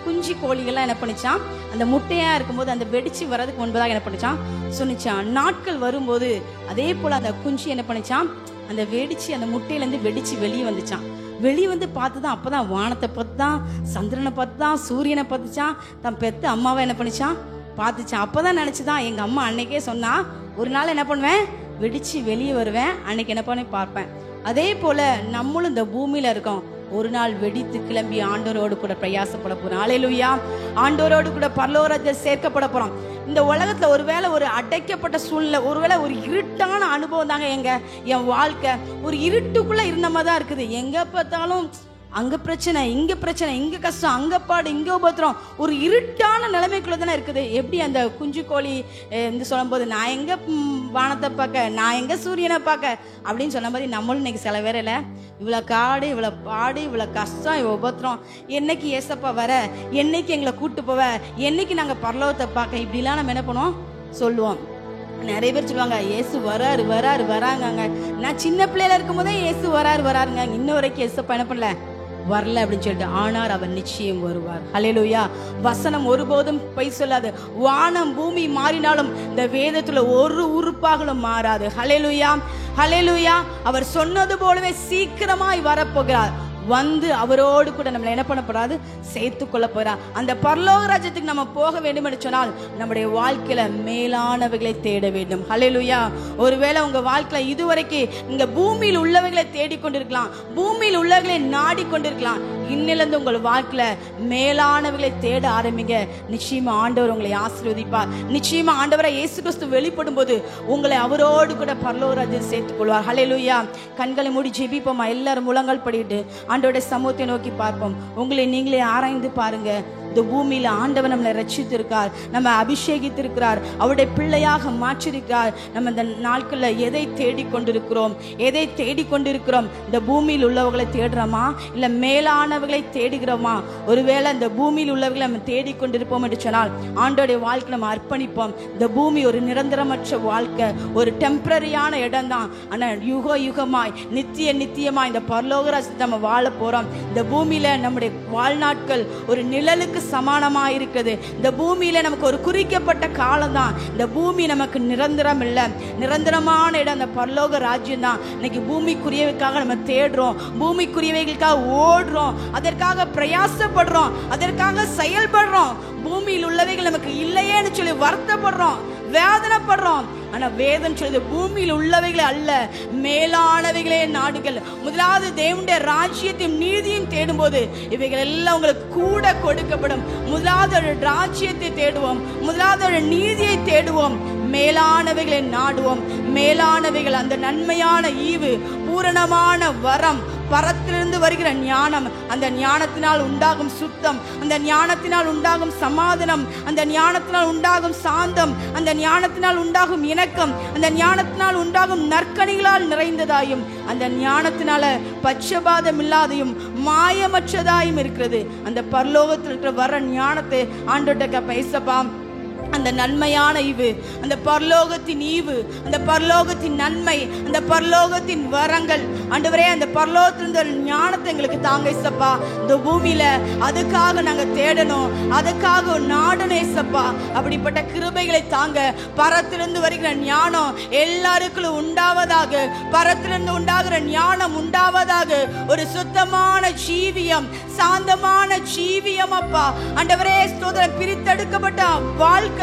குஞ்சு கோழிகள்லாம் என்ன பண்ணிச்சான், அந்த முட்டையா இருக்கும்போது அந்த வெடிச்சு வர்றதுக்கு முன்பதாக என்ன பண்ணிச்சான் சொன்னிச்சான். நாட்கள் வரும்போது அதே போல அந்த குஞ்சு என்ன பண்ணிச்சான், அந்த வெடிச்சு அந்த முட்டையிலேருந்து வெடிச்சு வெளியே வந்துச்சான். வெளியே வந்து பார்த்துதான், அப்பதான் வானத்தை பார்த்துதான், சந்திரனை பார்த்துதான், சூரியனை பார்த்துச்சான், தன் பெத்த அம்மாவை என்ன பண்ணிச்சான் பார்த்துச்சான். அப்பதான் நினைச்சுதான், எங்க அம்மா அன்னைக்கே சொன்னா, ஒரு நாள் என்ன பண்ணுவேன், வெடிச்சு வெளியே வருவேன், அன்னைக்கு என்ன பண்ணி பார்ப்பேன். அதே போல நம்மளும் இந்த பூமியில இருக்கோம், ஒரு நாள் வெடித்து கிளம்பி ஆண்டவரோடு கூட பிரயாசப்பட போறோம். அல்லேலூயா. ஆண்டவரோடு கூட பரலோகத்தில் சேர்க்கப்பட போறோம். இந்த உலகத்துல ஒருவேளை ஒரு அடைக்கப்பட்ட சூழ்நிலை, ஒருவேளை ஒரு இருட்டான அனுபவம் தாங்க என் வாழ்க்கை. ஒரு இருட்டுக்குள்ள இருந்த மாதிரி தான் இருக்குது. எங்க பார்த்தாலும் அங்க பிரச்சனை, இங்க பிரச்சனை, இங்க கஷ்டம், அங்க பாடு, இங்க உபத்திரம், ஒரு இருட்டான நிலைமைக்குள்ள தானே இருக்குது. எப்படி அந்த குஞ்சு கோழி சொல்லும் போது, நான் எங்க வானத்தை பார்க்க, நான் எங்க சூரியனை பார்க்க அப்படின்னு சொன்ன மாதிரி, நம்மளும் இன்னைக்கு சில பேர் இல்லை, இவ்வளவு காடு, இவ்வளவு பாடு, இவ்வளவு கஷ்டம், இவ்வளவு உபத்திரம், என்னைக்கு ஏசப்பா வர, என்னைக்கு எங்களை கூட்டு போவ, என்னைக்கு நாங்க பரலோகத்தை பார்க்க, இப்படிலாம் நம்ம என்ன பண்ணுவோம் சொல்லுவோம். நிறைய பேர் சொல்லுவாங்க, இயேசு வராரு வராரு வராங்க. நான் சின்ன பிள்ளையில இருக்கும் போதே இயேசு வராரு வராருங்க, இன்ன வரைக்கும் ஏசப்பா என்ன பண்ணல, வரல அப்படின்னு சொல்லிட்டு. ஆனால் அவர் நிச்சயம் வருவார். ஹல்லேலூயா. வசனம் ஒருபோதும் பொய் சொல்லாது. வானம் பூமி மாறினாலும் இந்த வேதத்துல ஒரு உறுப்பாகளும் மாறாது. ஹல்லேலூயா, ஹல்லேலூயா. அவர் சொன்னது போலவே சீக்கிரமாய் வரப்போகிறார். வந்து அவரோடு கூட நம்மளை என்ன பண்ண போறாது, சேர்த்து கொள்ள போறார். அந்த பரலோக ராஜ்யத்துக்கு நம்ம போக வேண்டும் என்று சொன்னால், நம்முடைய வாழ்க்கையில மேலானவைகளை தேட வேண்டும். ஹல்லேலூயா. ஒருவேளை உங்க வாழ்க்கையில இதுவரைக்கும் நீங்க பூமியில் உள்ளவைகளை தேடிக்கொண்டிருக்கலாம், பூமியில் உள்ளவைகளை நாடிக்கொண்டிருக்கலாம். இன்னிலிருந்து உங்கள் வாழ்க்கையில மேலானவைகளை தேட ஆரம்பிங்க. நிச்சயமா ஆண்டவர் உங்களை ஆசீர்வதிப்பார். நிச்சயமா ஆண்டவரை இயேசு கிறிஸ்து வெளிப்படும் போது உங்களை அவரோடு கூட பரலோக ராஜ்யத்தில் சேர்த்துக் கொள்வார். ஹல்லேலூயா. கண்களை மூடி ஜெபிப்போமா. எல்லாரும் முழங்கால் படிட்டு ஆண்டவருடைய சமூகத்தை நோக்கி பார்ப்போம். உங்களை நீங்களே ஆராய்ந்து பாருங்க. இந்த பூமியில ஆண்டவர் நம்மளை ரட்சித்திருக்கார், நம்ம அபிஷேகித்திருக்கிறார், அவருடைய பிள்ளையாக மாற்றிருக்கிறார். நம்ம இந்த நாட்கள்ல எதை தேடிக்கொண்டிருக்கிறோம், எதை தேடிக்கொண்டிருக்கிறோம்? இந்த பூமியில் உள்ளவர்களை தேடுறோமா, இல்ல மேலானவர்களை தேடுகிறோமா? ஒருவேளை இந்த பூமியில் உள்ளவர்களை நம்ம தேடிக்கொண்டிருப்போம் என்று சொன்னால், ஆண்டோடைய வாழ்க்கை நம்ம அர்ப்பணிப்போம். இந்த பூமி ஒரு நிரந்தரமற்ற வாழ்க்கை, ஒரு டெம்பரரியான இடம் தான். ஆனா யுக யுகமாய் நித்தியமாய் இந்த பரலோக ராஜ்யத்தை நம்ம வாழ போறோம். இந்த பூமியில நம்முடைய வாழ்நாட்கள் ஒரு நிழலுக்கு சமானமா இருக்குது. இந்த பூமியில நமக்கு ஒரு குறிக்கப்பட்ட காலம் தான். இந்த பூமி நமக்கு நிரந்தரம் இல்லை, நிரந்தரமான இடம் அந்த பரலோக ராஜ்யம் தான். இன்னைக்கு பூமிக்குரியவைக்காக நம்ம தேடுறோம், பூமிக்குரியவைகளுக்காக ஓடுறோம், அதற்காக பிரயாசப்படுறோம், அதற்காக செயல்படுறோம். பூமியில் உள்ளவைகள் நமக்கு இல்லையேன்னு சொல்லி வருத்தப்படுறோம், வேதனைப்படுறோம். ஆனா வேதம் சொல்லுது, பூமியில் உள்ளவைகளே அல்ல, மேலானவைகளே நாடுகள். முதலாவது தேவனுடைய ராஜ்யத்தையும் நீதியும் தேடும் போது இவைகள் எல்லாம் உங்களுக்கு கூட கொடுக்கப்படும். முதலாவது ஒரு ராஜ்யத்தை தேடுவோம், முதலாவது ஒரு நீதியை தேடுவோம், மேலானவைகளை நாடுவோம். மேலானவைகள் அந்த நன்மையான ஈவு, பூரணமான வரம், பரத்திலிருந்து வருகிற ஞானம், அந்த ஞானத்தினால் உண்டாகும் சுத்தம், அந்த ஞானத்தினால் உண்டாகும் சமாதானம், அந்த ஞானத்தினால் உண்டாகும் சாந்தம், அந்த ஞானத்தினால் உண்டாகும் இணக்கம், அந்த ஞானத்தினால் உண்டாகும் நற்கனிகளால் நிறைந்ததாயும், அந்த ஞானத்தினால பட்சபாதம் இல்லாதையும் மாயமற்றதாயும் இருக்கிறது. அந்த பரலோகத்தில் இருக்கிற வர ஞானத்தை ஆண்டவர்கிட்ட பேசப்பா. அந்த நன்மையான ஈவு, அந்த பரலோகத்தின் ஈவு, அந்த பரலோகத்தின் நன்மை, அந்த பரலோகத்தின் வரங்கள் ஆண்டவரே, அந்த பரலோகத்தின் ஞானத்தை எங்களுக்கு தாங்க ஏசப்பா. இந்த பூமியில அதுக்காக நாங்க தேடணும், அதுக்காக நாடணும் ஏசப்பா. அப்படிப்பட்ட கிருபைகளை தாங்க. பரத்திலிருந்து வருகிற ஞானம் எல்லாருக்கும் உண்டாவதாக, பரத்திலிருந்து உண்டாகிற ஞானம் உண்டாவதாக. ஒரு சுத்தமான ஜீவியம், சாந்தமான ஜீவியம் அப்பா. ஆண்டவரே ஸ்தோத்திரம். பிரித்தெடுக்கப்பட்ட வாழ்க்கை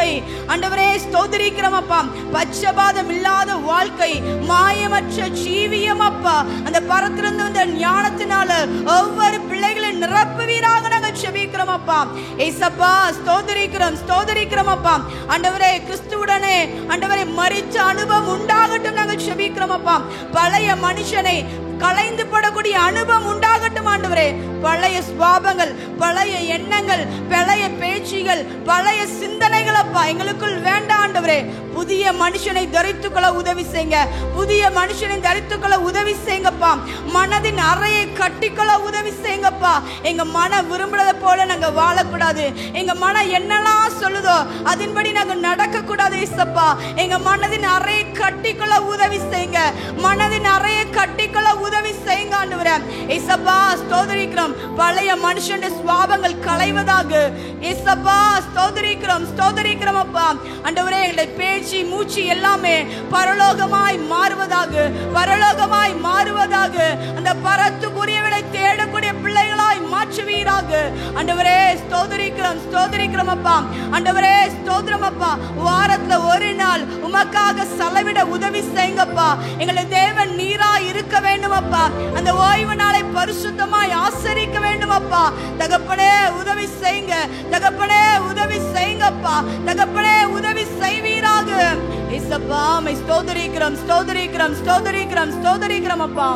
ஆண்டவரே ஸ்தோத்திரிக்கிறோம் அப்பா. பட்சபாதம் இல்லாத வாழ்க்கை, மாயமற்ற ஜீவியம் அப்பா. அந்த பரத்திலிருந்து வந்த ஞானத்தினால ஒவ்வொரு பிள்ளைகளை நிரப்புவீராக நாங்கள் ஜெபிக்கிறோம் அப்பா. ஏசப்பா ஸ்தோத்திரிக்கிறோம், ஸ்தோத்திரிக்கிறோம் அப்பா. ஆண்டவரே கிறிஸ்துவுடனே ஆண்டவரே மரித்த அனுபவம் உண்டாகட்டும் நாங்கள் ஜெபிக்கிறோம் அப்பா. பழைய மனுஷனை கலைந்து படக்கூடிய அனுபவம் உண்டாகட்டும் ஆண்டவரே. பழைய சுபாவங்கள், பழைய எண்ணங்கள், பழைய பேச்சுகள், பழைய சிந்தனைகள் அப்பா எங்களுக்குள் வேண்டாம் ஆண்டவரே. புதிய மனுஷனை தரித்துக்கொள்ள உதவி செய்யுங்க, புதிய மனுஷனை தரித்துக்கொள்ள உதவி செய்யுங்கப்பா. மனதின் அறையை கட்டிக்கொள்ள உதவி செய்யுங்கப்பா. எங்க மனம் விரும்புறதை போல நாங்க வாழக்கூடாது. எங்க மனம் என்னெல்லாம் சொல்லுதோ அதன்படி நாங்க நடக்க கூடாது ஏசப்பா. எங்க மனதின் அறையை கட்டிக்கொள்ள உதவி செய்யுங்க, மனதின் அறையை கட்டிக்கொள்ள உதவி செய்யுங்க ஆண்டவரே. ஏசப்பா ஸ்தோத்திரிக்கிறோம். பழைய மனுஷனுடைய சுபாவங்கள் களைவதாக ஏசப்பா ஸ்தோத்திரிக்கிறோம், ஸ்தோத்திரிக்கிறோம் அப்பா. ஆண்டவரே எங்களுடைய பேச்சு மூச்சு எல்லாமே பரலோகமாய் மாறுவதாக, பரலோகமாய் மாறுவதாக. அந்த பரத்துக்குரியவளை தேடக்கூடிய பிள்ளைகளாய் மாற்றுவீராக ஆண்டவரே. ஸ்தோத்திரிக்கிறோம், ஸ்தோத்திரிக்கிறோம் அப்பா. ஆண்டவரே ஸ்தோத்திரம் அப்பா. வாரத்துல ஒரு நாள் உமக்காக செலவிட உதவி செய்யுங்கப்பா. எங்களுடைய தேவன் நீரா இருக்க வேண்டும் அப்பா. அந்த ஓய்வு நாளை பரிசுத்தமாய் ஆசரிக்க வேண்டும் அப்பா. தகப்பனே உதவி செய்யுங்க, தகப்பனே உதவி செய்யுங்கப்பா, தகப்பனே உதவி செய்வீராக ஏசப்பா. மை ஸ்தோத்திரிக்கிறோம், ஸ்தோத்திரிக்கிறோம், ஸ்தோத்திரிக்கிறோம், ஸ்தோத்திரிக்கிறோம் அப்பா.